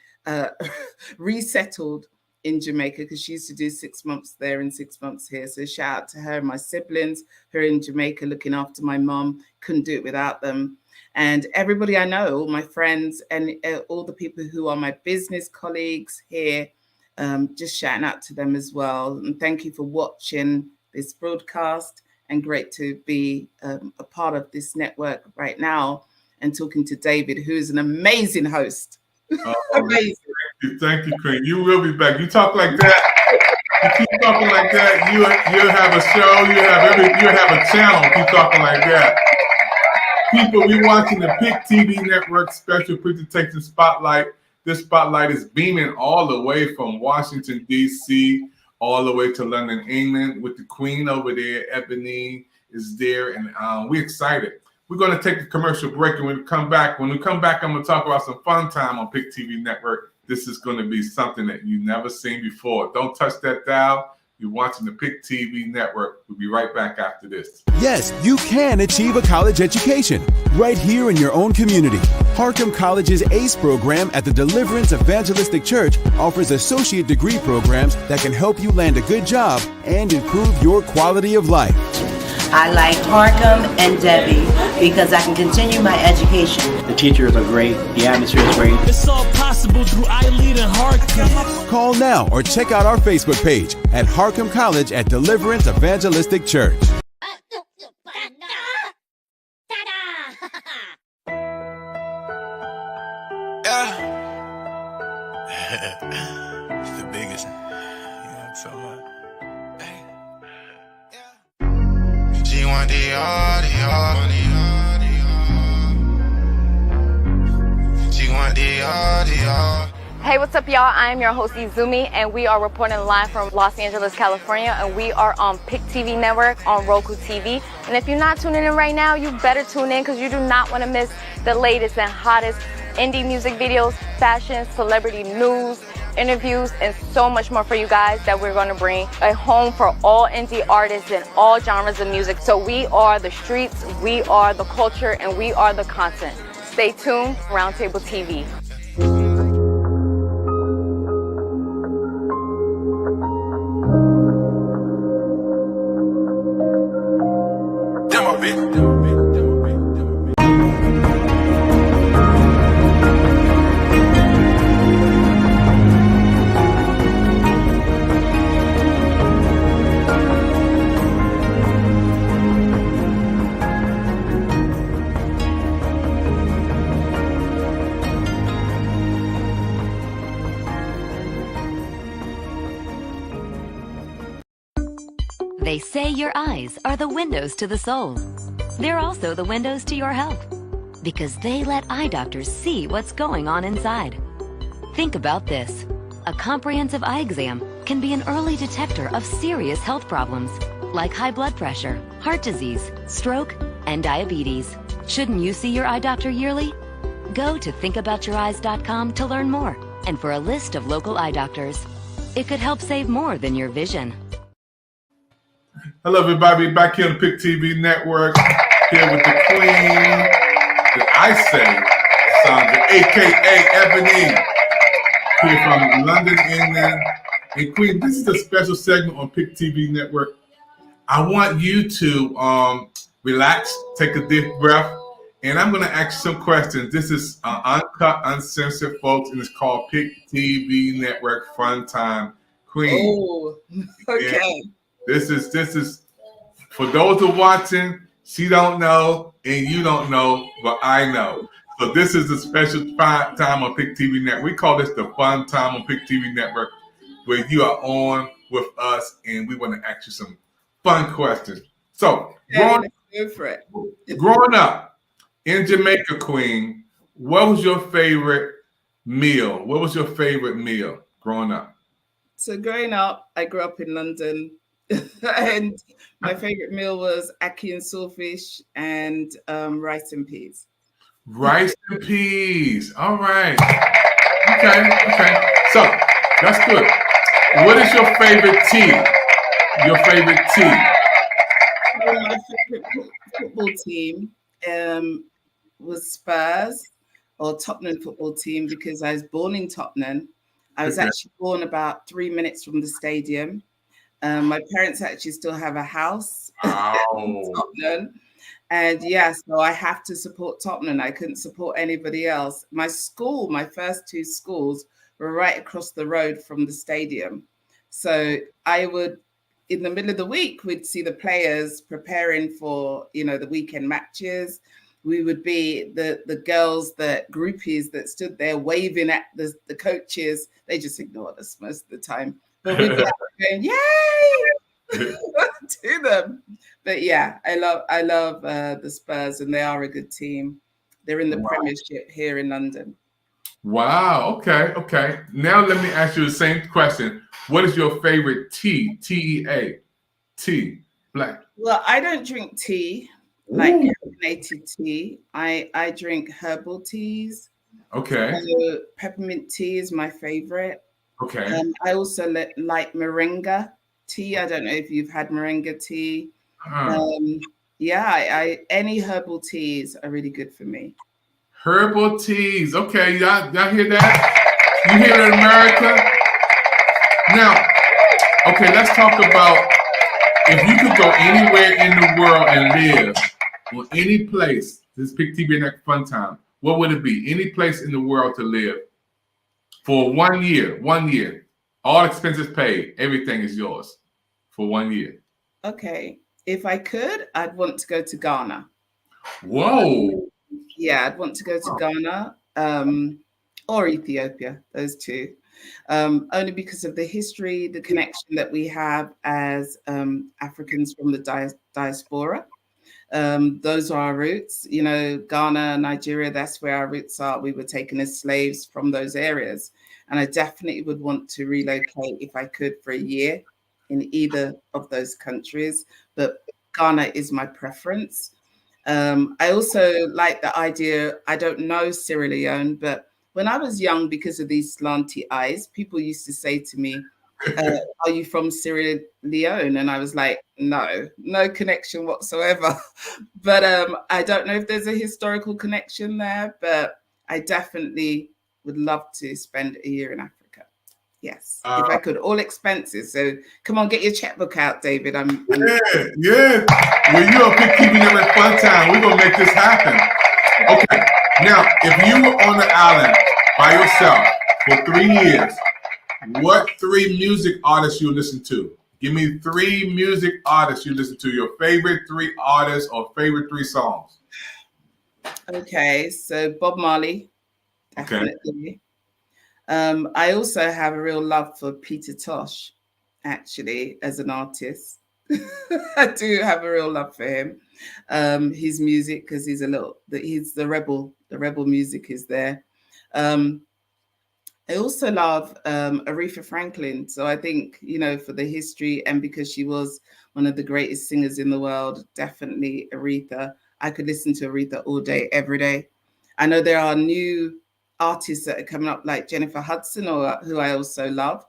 resettled in Jamaica, because she used to do 6 months there and 6 months here. So shout out to her and my siblings who are in Jamaica looking after my mom. Couldn't do it without them. And everybody I know, all my friends and all the people who are my business colleagues here, just shouting out to them as well. And thank you for watching this broadcast, and great to be a part of this network right now and talking to David, who is an amazing host. Amazing. Thank you, Queen. You will be back. You talk like that. You keep talking like that. You'll have a show. You'll have a channel. Keep talking like that. People, we watching the PIC TV Network special presentation spotlight. This spotlight is beaming all the way from Washington, D.C., all the way to London, England, with the Queen over there. Ebony is there, and we're excited. We're going to take a commercial break, and when we come back, I'm going to talk about some fun time on PIC TV Network. This is going to be something that you've never seen before. Don't touch that dial. You're watching the PIC TV Network. We'll be right back after this. Yes, you can achieve a college education right here in your own community. Harcum College's ACE program at the Deliverance Evangelistic Church offers associate degree programs that can help you land a good job and improve your quality of life. I like Harcum and Debbie because I can continue my education. The teachers are great. The atmosphere is great. It's all possible through iLead and Harcum. Call now or check out our Facebook page at Harcum College at Deliverance Evangelistic Church. It's the biggest. You know, so much. She want the audio. She want the audio. Hey, what's up, y'all? I'm your host, Izumi, and we are reporting live from Los Angeles, California, and we are on PIC TV Network on Roku TV. And if you're not tuning in right now, you better tune in, because you do not want to miss the latest and hottest indie music videos, fashion, celebrity news, interviews, and so much more for you guys that we're going to bring a home for all indie artists and all genres of music. So we are the streets, we are the culture, and we are the content. Stay tuned, Roundtable TV. Demo bit. They say your eyes are the windows to the soul. They're also the windows to your health, because they let eye doctors see what's going on inside. Think about this. A comprehensive eye exam can be an early detector of serious health problems, like high blood pressure, heart disease, stroke, and diabetes. Shouldn't you see your eye doctor yearly? Go to thinkaboutyoureyes.com to learn more and for a list of local eye doctors. It could help save more than your vision. Hello, everybody. Back here on the PIC TV Network, here with the Queen, that I say, Sandra, a.k.a. Ebony, here from London, England. And Queen, this is a special segment on PIC TV Network. I want you to relax, take a deep breath, and I'm going to ask you some questions. This is uncut, uncensored, folks, and it's called PIC TV Network Fun Time. Queen. Oh, okay. And this is for those who are watching. She don't know and you don't know, but I know. So this is a special fun time on PIC TV Network. We call this the Fun Time on PIC TV Network, where you are on with us and we want to ask you some fun questions. So growing up in Jamaica, Queen, what was your favorite meal? What was your favorite meal growing up? So growing up, I grew up in London. And my favorite meal was ackee and saltfish and rice and peas. Rice and peas. All right. Okay. So that's good. What is your favorite team? Your favorite team? Well, my favorite football team was Spurs or Tottenham football team because I was born in Tottenham. I was actually born about 3 minutes from the stadium. My parents actually still have a house in Tottenham. And yeah, so I have to support Tottenham. I couldn't support anybody else. My school, my first two schools were right across the road from the stadium. So I would, in the middle of the week, we'd see the players preparing for, the weekend matches. We would be the girls, the groupies that stood there waving at the coaches. They just ignored us most of the time. But we'd be going, yay! to them. But yeah, I love the Spurs, and they are a good team. They're in the Premiership here in London. Wow. Okay. Now let me ask you the same question. What is your favorite tea? TEA. Tea. Black. Well, I don't drink tea, like carbonated tea. I drink herbal teas. Okay. So peppermint tea is my favorite. Okay. I also like moringa tea. I don't know if you've had moringa tea. Yeah, any herbal teas are really good for me. Herbal teas. Okay, y'all hear that? You hear it in America? Now, okay, let's talk about if you could go anywhere in the world and live, or any place, this Pick TV Next Fun Time, what would it be? Any place in the world to live for 1 year. 1 year. All expenses paid. Everything is yours for 1 year. Okay. If I could, I'd want to go to Ghana. Whoa. Yeah, I'd want to go to Ghana or Ethiopia, those two. Only because of the history, the connection that we have as Africans from the diaspora. Those are our roots. Ghana, Nigeria, that's where our roots are. We were taken as slaves from those areas. And I definitely would want to relocate if I could for a year in either of those countries. But Ghana is my preference. I also like the idea, I don't know Sierra Leone, but when I was young, because of these slanty eyes, people used to say to me, are you from Sierra Leone? And I was like, no connection whatsoever. But I don't know if there's a historical connection there, but I definitely would love to spend a year in Africa. Yes, if I could, all expenses. So come on, get your checkbook out, David. Yeah. When you're a Pick TV Next Fun Time, we're going to make this happen. Okay. Now, if you were on the island by yourself for 3 years, what 3 music artists you listen to? Give me 3 music artists you listen to, your favorite 3 artists or favorite 3 songs. Okay, so Bob Marley, definitely. Okay. I also have a real love for Peter Tosh, actually, as an artist. I do have a real love for him. His music, because he's the rebel. The rebel music is there. I also love Aretha Franklin. So I think, for the history and because she was one of the greatest singers in the world, definitely Aretha. I could listen to Aretha all day, every day. I know there are new artists that are coming up like Jennifer Hudson, who I also love.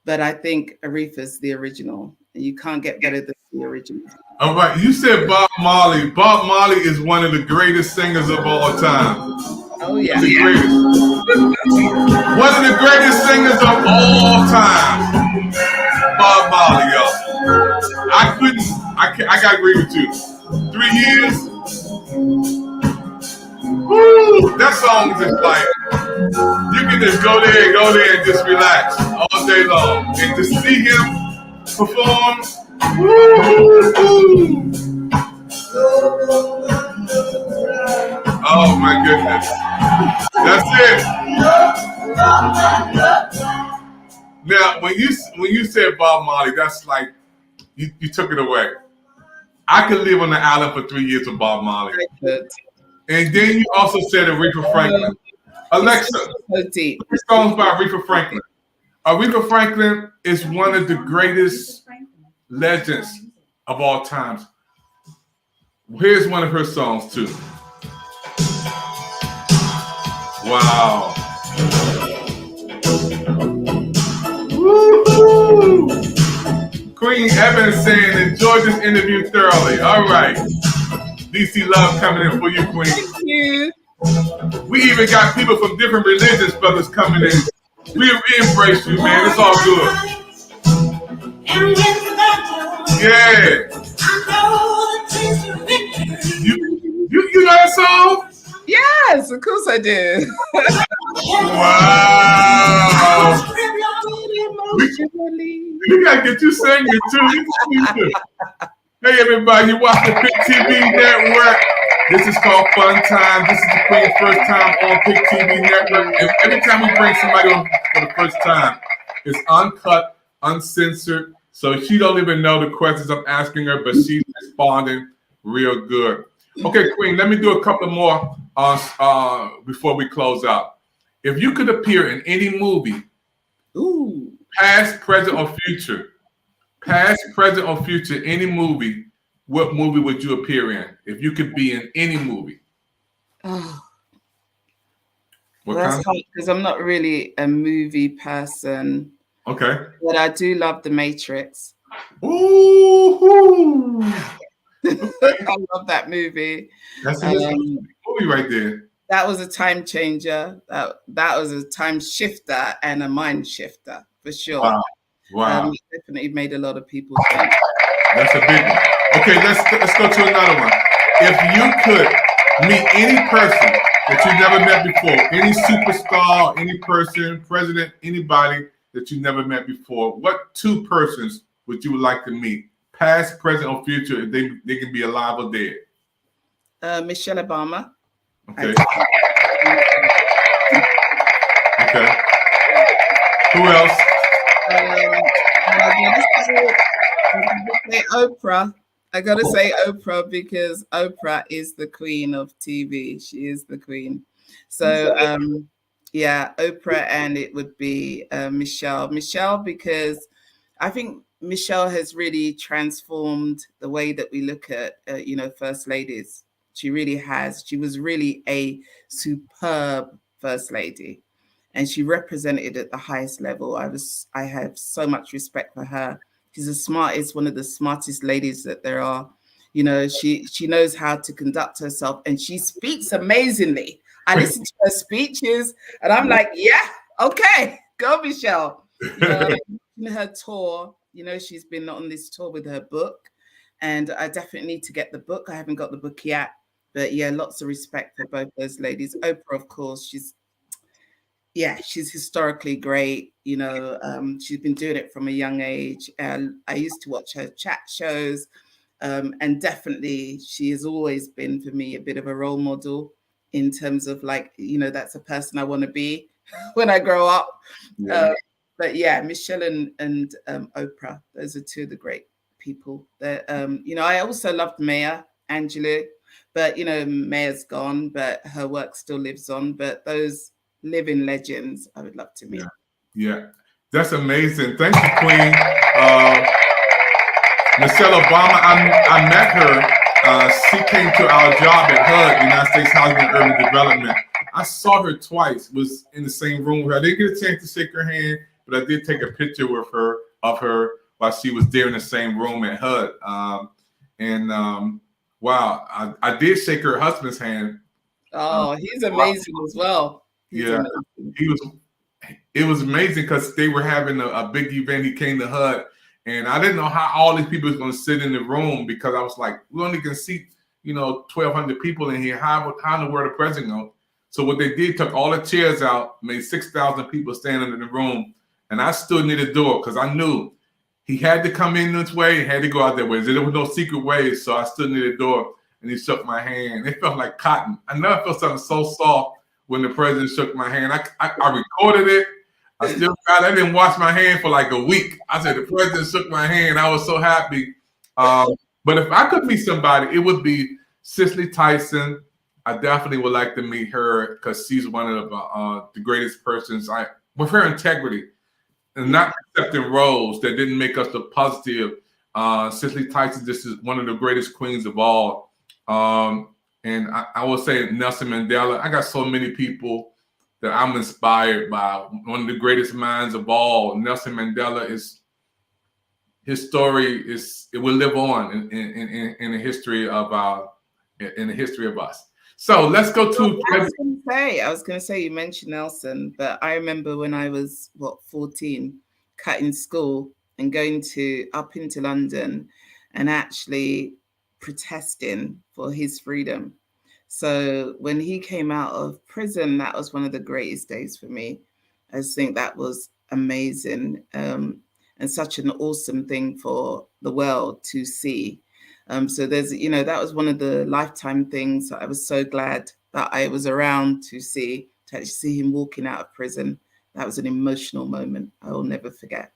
But I think Aretha's the original. You can't get better than the original. All right. You said Bob Marley. Bob Marley is one of the greatest singers of all time. Oh, yeah. The greatest. One of the greatest singers of all time. Bob Marley, y'all. I gotta agree with you. 3 years. Woo! That song is just like, you can just go there and just relax all day long. And to see him perform, woo! Oh my goodness. That's it. Now, when you said Bob Marley, that's like, you took it away. I could live on the island for 3 years with Bob Marley. And then you also said Aretha Franklin. Alexa, so deep. Songs by Aretha Franklin. Aretha Franklin is one of the greatest legends of all times. Here's one of her songs too. Wow. Queen Evans saying, enjoy this interview thoroughly. All right. DC love coming in for you, Queen. Thank you. We even got people from different religious brothers coming in. We embrace you, man. It's all good. Yeah. You know that song? Yes, of course I do. Wow. We gotta get you singing too. Hey everybody, you watch the Pick TV Network. This is called Fun Time. This is the Queen's first time on Pick TV Network. And every time we bring somebody on for the first time, it's uncut, uncensored. So she don't even know the questions I'm asking her, but she's responding real good. Okay, Queen, let me do a couple more before we close out. If you could appear in any movie, past, present, or future, any movie, what movie would you appear in? If you could be in any movie. Oh, What that's kind? hard because I'm not really a movie person. Okay. But I do love The Matrix. Ooh. I love that movie. That's a movie right there. That was a time changer. That was a time shifter and a mind shifter for sure. Wow. It definitely made a lot of people think. That's a big one. Okay, let's go to another one. If you could meet any person that you never met before, any superstar, any person, president, anybody that you never met before, what two persons would you like to meet? Past, present, or future, if they can be alive or dead? Michelle Obama. Okay. Okay. Who else? I gotta say Oprah because Oprah is the queen of TV. She is the queen. So yeah, Oprah, and it would be Michelle. Michelle, because I think Michelle has really transformed the way that we look at first ladies. She really has. She was really a superb first lady, and she represented it at the highest level. I have so much respect for her. She's one of the smartest ladies that there are. You know, she knows how to conduct herself, and she speaks amazingly. I listen to her speeches, and I'm like, yeah, okay, go Michelle. Her tour, she's been on this tour with her book, and I definitely need to get the book. I haven't got the book yet, but yeah, lots of respect for both those ladies. Oprah, of course, she's historically great. She's been doing it from a young age. I used to watch her chat shows, and definitely she has always been for me a bit of a role model in terms of that's a person I want to be when I grow up. Yeah. But yeah, Michelle and Oprah, those are two of the great people. That I also loved Maya Angelou, but Maya's gone, but her work still lives on. But those living legends, I would love to meet. Yeah, that's amazing. Thank you, Queen. Michelle Obama, I met her. She came to our job at HUD, United States Housing and Urban Development. I saw her twice. Was in the same room with her. I didn't get a chance to shake her hand, but I did take a picture with her while she was there in the same room at HUD. Wow, I did shake her husband's hand. Oh, he's amazing as well. He's amazing. It was amazing because they were having a big event. He came to HUD, and I didn't know how all these people was going to sit in the room because I was like, we only can seat 1,200 people in here. How in the world the president go? So what they did, took all the chairs out, made 6,000 people standing in the room, and I stood near the door because I knew he had to come in this way, he had to go out that way. There was no secret ways, so I stood near the door, and he shook my hand. It felt like cotton. I never felt something so soft when the president shook my hand. I recorded it. I didn't wash my hand for like a week. I said the president shook my hand. I was so happy. But if I could meet somebody, it would be Cicely Tyson. I definitely would like to meet her because she's one of the greatest persons. With her integrity and not accepting roles that didn't make us the positive. Cicely Tyson, this is one of the greatest queens of all. And I will say Nelson Mandela. I got so many people that I'm inspired by. One of the greatest minds of all, Nelson Mandela, his his story it will live on in the history of us. So let's go to. I was going to say, you mentioned Nelson, but I remember when I was 14, cutting school and going up into London and actually protesting for his freedom. So when he came out of prison, that was one of the greatest days for me. I just think that was amazing, and such an awesome thing for the world to see. So there's, that was one of the lifetime things that I was so glad that I was around to actually see him walking out of prison. That was an emotional moment I will never forget.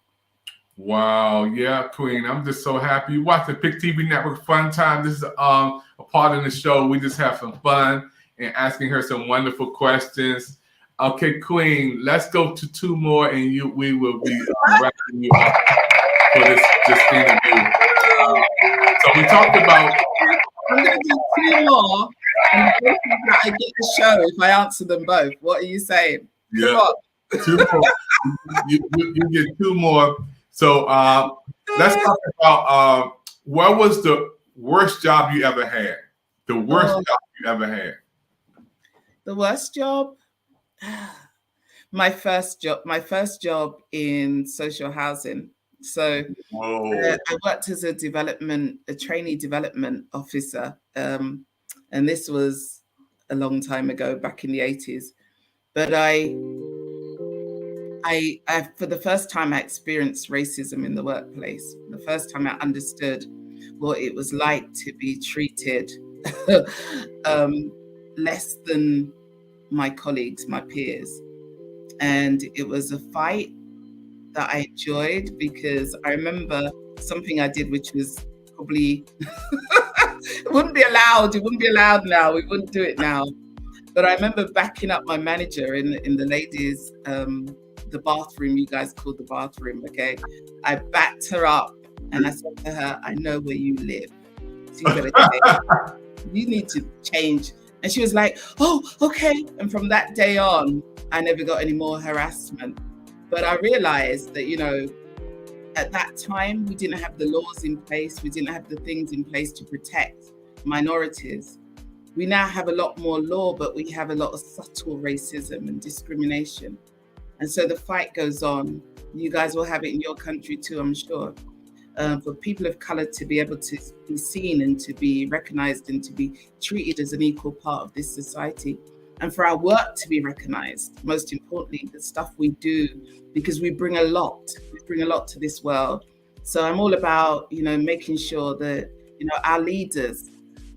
Wow, yeah, Queen. I'm just so happy. You watch the Pick TV Network Fun Time. This is a part of the show. We just have some fun and asking her some wonderful questions. Okay, Queen, let's go to 2 more, and we will be wrapping you up for this interview. So we talked about. I'm going to do 2 more, and I get the show if I answer them both. What are you saying? Yeah, 2 more. you get 2 more. So let's talk about what was the worst job you ever had? The worst job you ever had? The worst job? My first job in social housing. So I worked as a trainee development officer. And this was a long time ago, back in the 80s. But I for the first time, I experienced racism in the workplace. The first time I understood what it was like to be treated less than my colleagues, my peers. And it was a fight that I enjoyed, because I remember something I did, which was probably, it wouldn't be allowed now. We wouldn't do it now. But I remember backing up my manager in the ladies' the bathroom, you guys called the bathroom, okay? I backed her up and I said to her, I know where you live. So you need to change. And she was like, oh, okay. And from that day on, I never got any more harassment. But I realized that, at that time, we didn't have the laws in place. We didn't have the things in place to protect minorities. We now have a lot more law, but we have a lot of subtle racism and discrimination. And so the fight goes on. You guys will have it in your country too, I'm sure. For people of color to be able to be seen and to be recognized and to be treated as an equal part of this society. And for our work to be recognized, most importantly, the stuff we do, because we bring a lot to this world. So I'm all about, making sure that, our leaders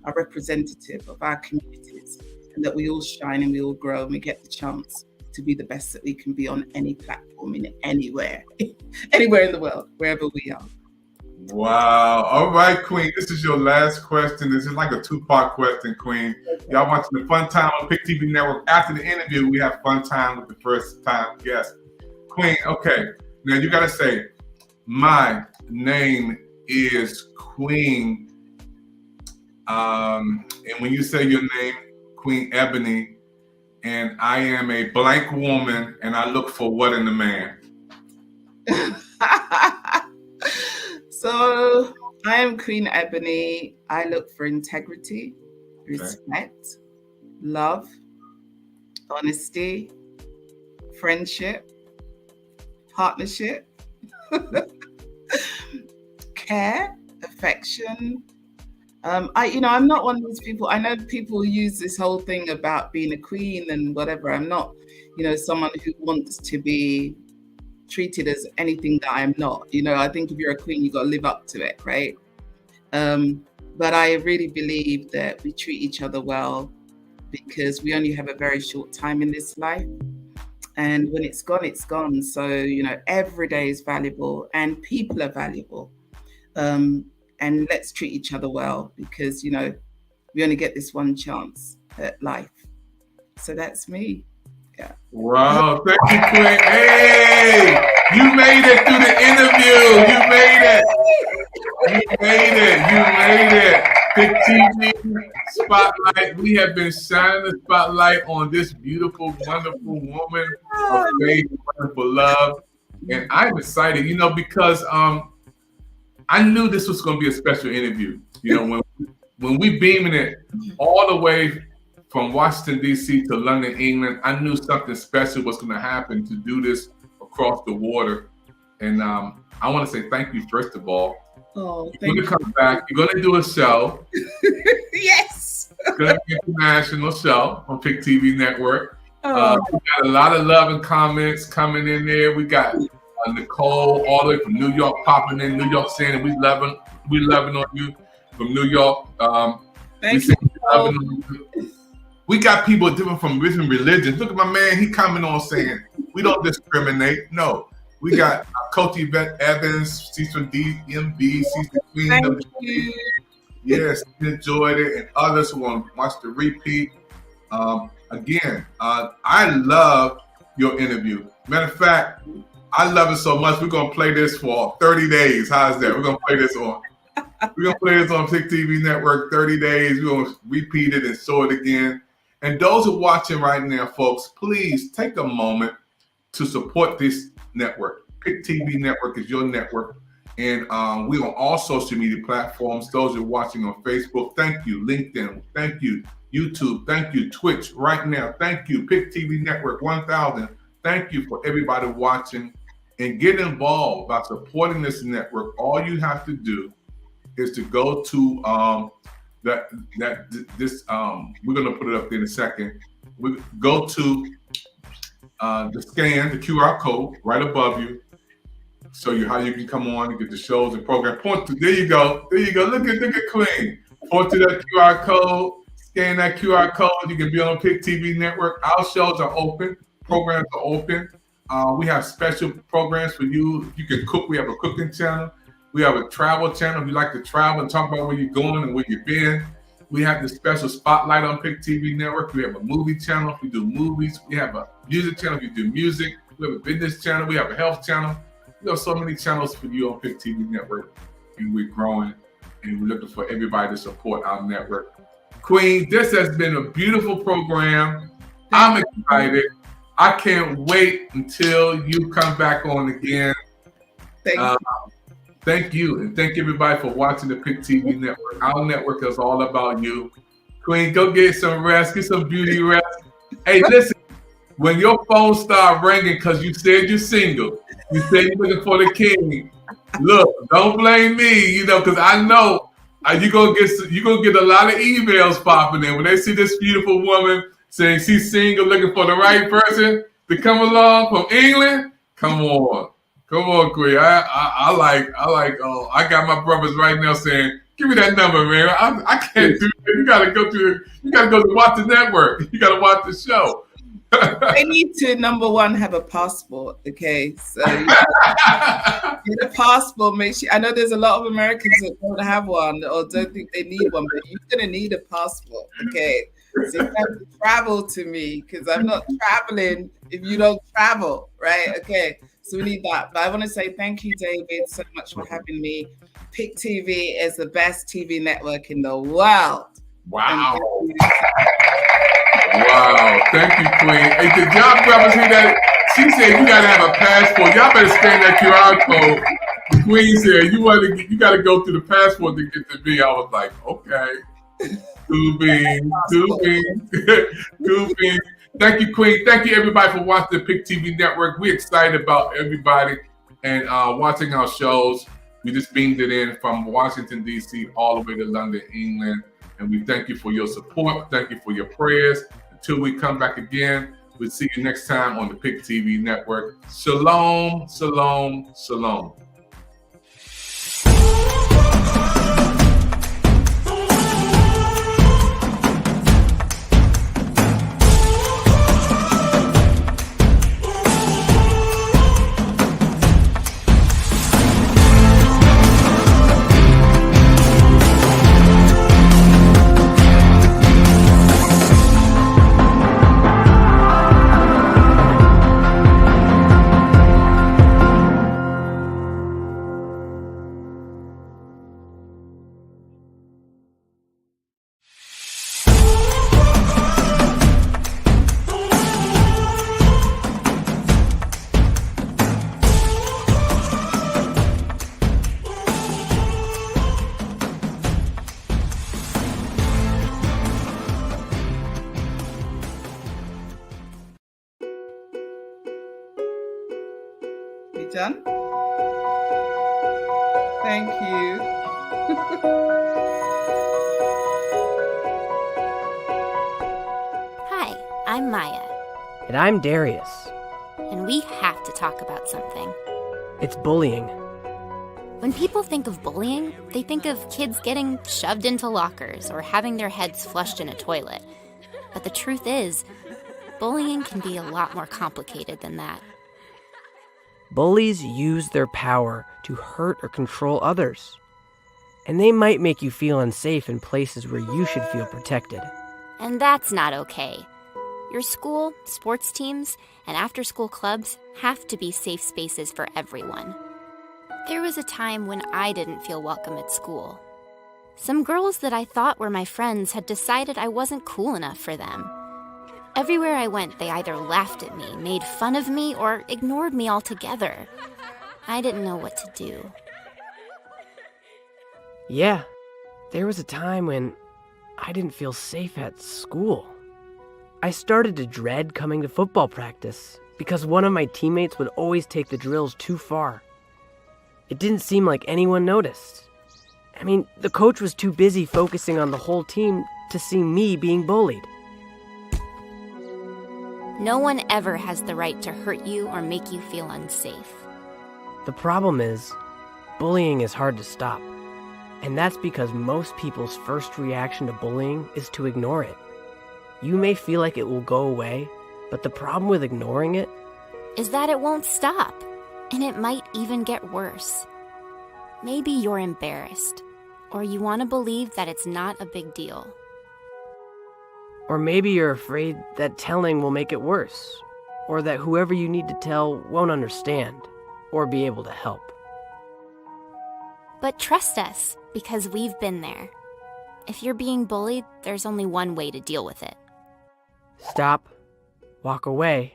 are representative of our communities, and that we all shine and we all grow and we get the chance to be the best that we can be on any platform, in anywhere in the world, wherever we are. Wow. All right, Queen. This is your last question. This is like a 2-part question, Queen. Y'all watching the Fun Time on Pick TV Network. After the interview, we have fun time with the first time guest. Queen, okay. Now you got to say, my name is Queen. And when you say your name, Queen Ebony, and I am a blank woman, and I look for what in a man? So I am Queen Ebony. I look for integrity, respect, love, honesty, friendship, partnership, care, affection. I'm not one of those people. I know people use this whole thing about being a queen and whatever. I'm not, someone who wants to be treated as anything that I'm not. I think if you're a queen, you got to live up to it, right? But I really believe that we treat each other well, because we only have a very short time in this life. And when it's gone, it's gone. So, every day is valuable and people are valuable. And let's treat each other well, because, we only get this one chance at life. So that's me. Yeah. Wow. Thank you, Queen. Hey, you made it through the interview. You made it. Pick TV Spotlight. We have been shining the spotlight on this beautiful, wonderful woman of faith, wonderful love. And I'm excited, because I knew this was going to be a special interview. You know, when we beaming it all the way from Washington, D.C. to London, England, I knew something special was going to happen to do this across the water. And I want to say thank you, first of all. Oh, you're going to come back. You're going to do a show. Yes. It's going to be an international show on Pick TV Network. We got a lot of love and comments coming in there. We got Nicole all the way from New York popping in, New York saying we loving on you from New York. Thank you. We got people different from different religions. Look at my man, he coming on saying we don't discriminate. No, we got Coach Yvette Evans, she's from DMV, she's the queen of the yes, enjoyed it, and others who want to watch the repeat. Again, I love your interview. Matter of fact, I love it so much. We're gonna play this for 30 days. How's that? We're gonna play this on Pick TV Network 30 days. We're gonna repeat it and show it again. And those who are watching right now, folks, please take a moment to support this network. Pick TV Network is your network. And we're on all social media platforms. Those who are watching on Facebook, thank you. LinkedIn, thank you. YouTube, thank you. Twitch, right now, thank you. Pick TV Network 1000, thank you for everybody watching. And get involved by supporting this network. All you have to do is to go to we're gonna put it up there in a second. We go to the scan, the QR code right above you. Show you how you can come on and get the shows and program. Point to there you go. Look at Queen. Point to that QR code. Scan that QR code. You can be on Pick TV Network. Our shows are open. Programs are open. We have special programs for you. You can cook. We have a cooking channel. We have a travel channel. If you like to travel and talk about where you're going and where you've been. We have the special spotlight on Pick TV Network. We have a movie channel. We do movies. We have a music channel. We do music. We have a business channel. We have a health channel. We have so many channels for you on Pick TV Network. And we're growing. And we're looking for everybody to support our network. Queen, this has been a beautiful program. I'm excited. I can't wait until you come back on again. Thank you. And thank everybody for watching the Pick TV Network. Our network is all about you. Queen, go get some rest. Get some beauty rest. Hey, listen, when your phone start ringing because you said you're single, you said you're looking for the king, look, don't blame me, because I know you're gonna get a lot of emails popping in when they see this beautiful woman saying she's single, looking for the right person to come along from England. Come on, Queen. I got my brothers right now saying, give me that number, man. I can't do it. You gotta go to watch the network. You gotta watch the show. They need to, number one, have a passport. Okay, so get a passport. Make sure. I know there's a lot of Americans that don't have one or don't think they need one, but you're gonna need a passport. Okay, so you have to travel to me because I'm not traveling if you don't travel, right? Okay, so we need that. But I want to say thank you, David, so much for having me. Pick TV is the best TV network in the world. Wow. Wow, thank you, Queen. Hey, did y'all brothers hear that? She said you gotta have a passport. Y'all better scan that QR code. The Queen said you gotta go through the passport to get to me. I was like, okay. Two beans. Thank you, Queen. Thank you, everybody, for watching the Pick TV Network. We're excited about everybody and watching our shows. We just beamed it in from Washington, D.C. all the way to London, England. And we thank you for your support. Thank you for your prayers. Until we come back again, we'll see you next time on the Pick TV Network. Shalom, shalom, shalom. John. Thank you. Hi, I'm Maya. And I'm Darius. And we have to talk about something. It's bullying. When people think of bullying, they think of kids getting shoved into lockers or having their heads flushed in a toilet. But the truth is, bullying can be a lot more complicated than that. Bullies use their power to hurt or control others. And they might make you feel unsafe in places where you should feel protected. And that's not okay. Your school, sports teams, and after-school clubs have to be safe spaces for everyone. There was a time when I didn't feel welcome at school. Some girls that I thought were my friends had decided I wasn't cool enough for them. Everywhere I went, they either laughed at me, made fun of me, or ignored me altogether. I didn't know what to do. Yeah, there was a time when I didn't feel safe at school. I started to dread coming to football practice because one of my teammates would always take the drills too far. It didn't seem like anyone noticed. I mean, the coach was too busy focusing on the whole team to see me being bullied. No one ever has the right to hurt you or make you feel unsafe. The problem is, bullying is hard to stop. And that's because most people's first reaction to bullying is to ignore it. You may feel like it will go away, but the problem with ignoring it is that it won't stop, and it might even get worse. Maybe you're embarrassed, or you want to believe that it's not a big deal. Or maybe you're afraid that telling will make it worse, or that whoever you need to tell won't understand, or be able to help. But trust us, because we've been there. If you're being bullied, there's only one way to deal with it. Stop, walk away,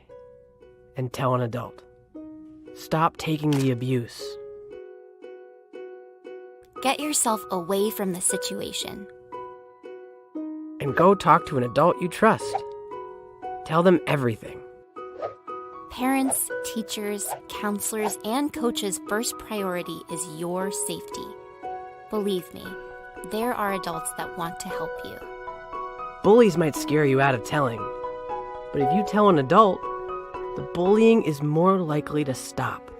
and tell an adult. Stop taking the abuse. Get yourself away from the situation. And go talk to an adult you trust. Tell them everything. Parents, teachers, counselors, and coaches' first priority is your safety. Believe me, there are adults that want to help you. Bullies might scare you out of telling, but if you tell an adult, the bullying is more likely to stop.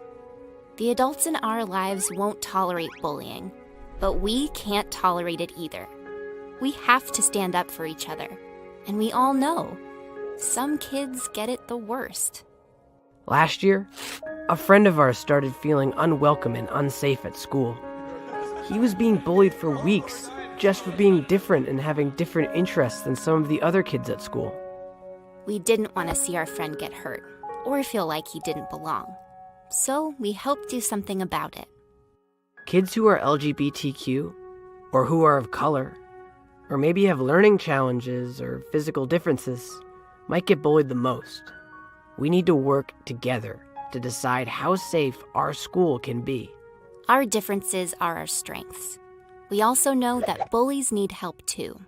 The adults in our lives won't tolerate bullying, but we can't tolerate it either. We have to stand up for each other, and we all know some kids get it the worst. Last year, a friend of ours started feeling unwelcome and unsafe at school. He was being bullied for weeks just for being different and having different interests than some of the other kids at school. We didn't want to see our friend get hurt or feel like he didn't belong, so we helped do something about it. Kids who are LGBTQ, or who are of color, or maybe have learning challenges or physical differences, might get bullied the most. We need to work together to decide how safe our school can be. Our differences are our strengths. We also know that bullies need help too.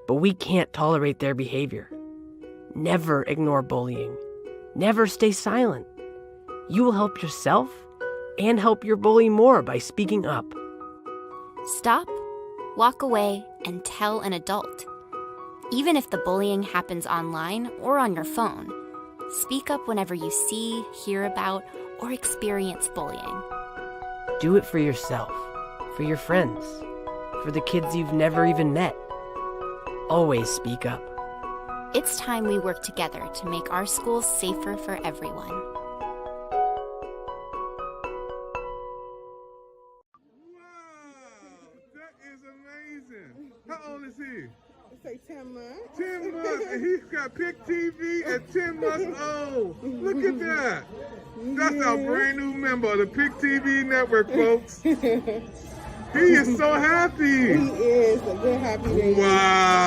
But we can't tolerate their behavior. Never ignore bullying. Never stay silent. You will help yourself and help your bully more by speaking up. Stop, walk away, and tell an adult. Even if the bullying happens online or on your phone, speak up whenever you see, hear about, or experience bullying. Do it for yourself, for your friends, for the kids you've never even met. Always speak up. It's time we work together to make our schools safer for everyone. That is amazing. How old is he? Say 10 months. 10 months, and he's got Pick TV at 10 months old. Look at that. That's our brand new member of the Pick TV network, folks. He is so happy. He is a good happy baby. Wow.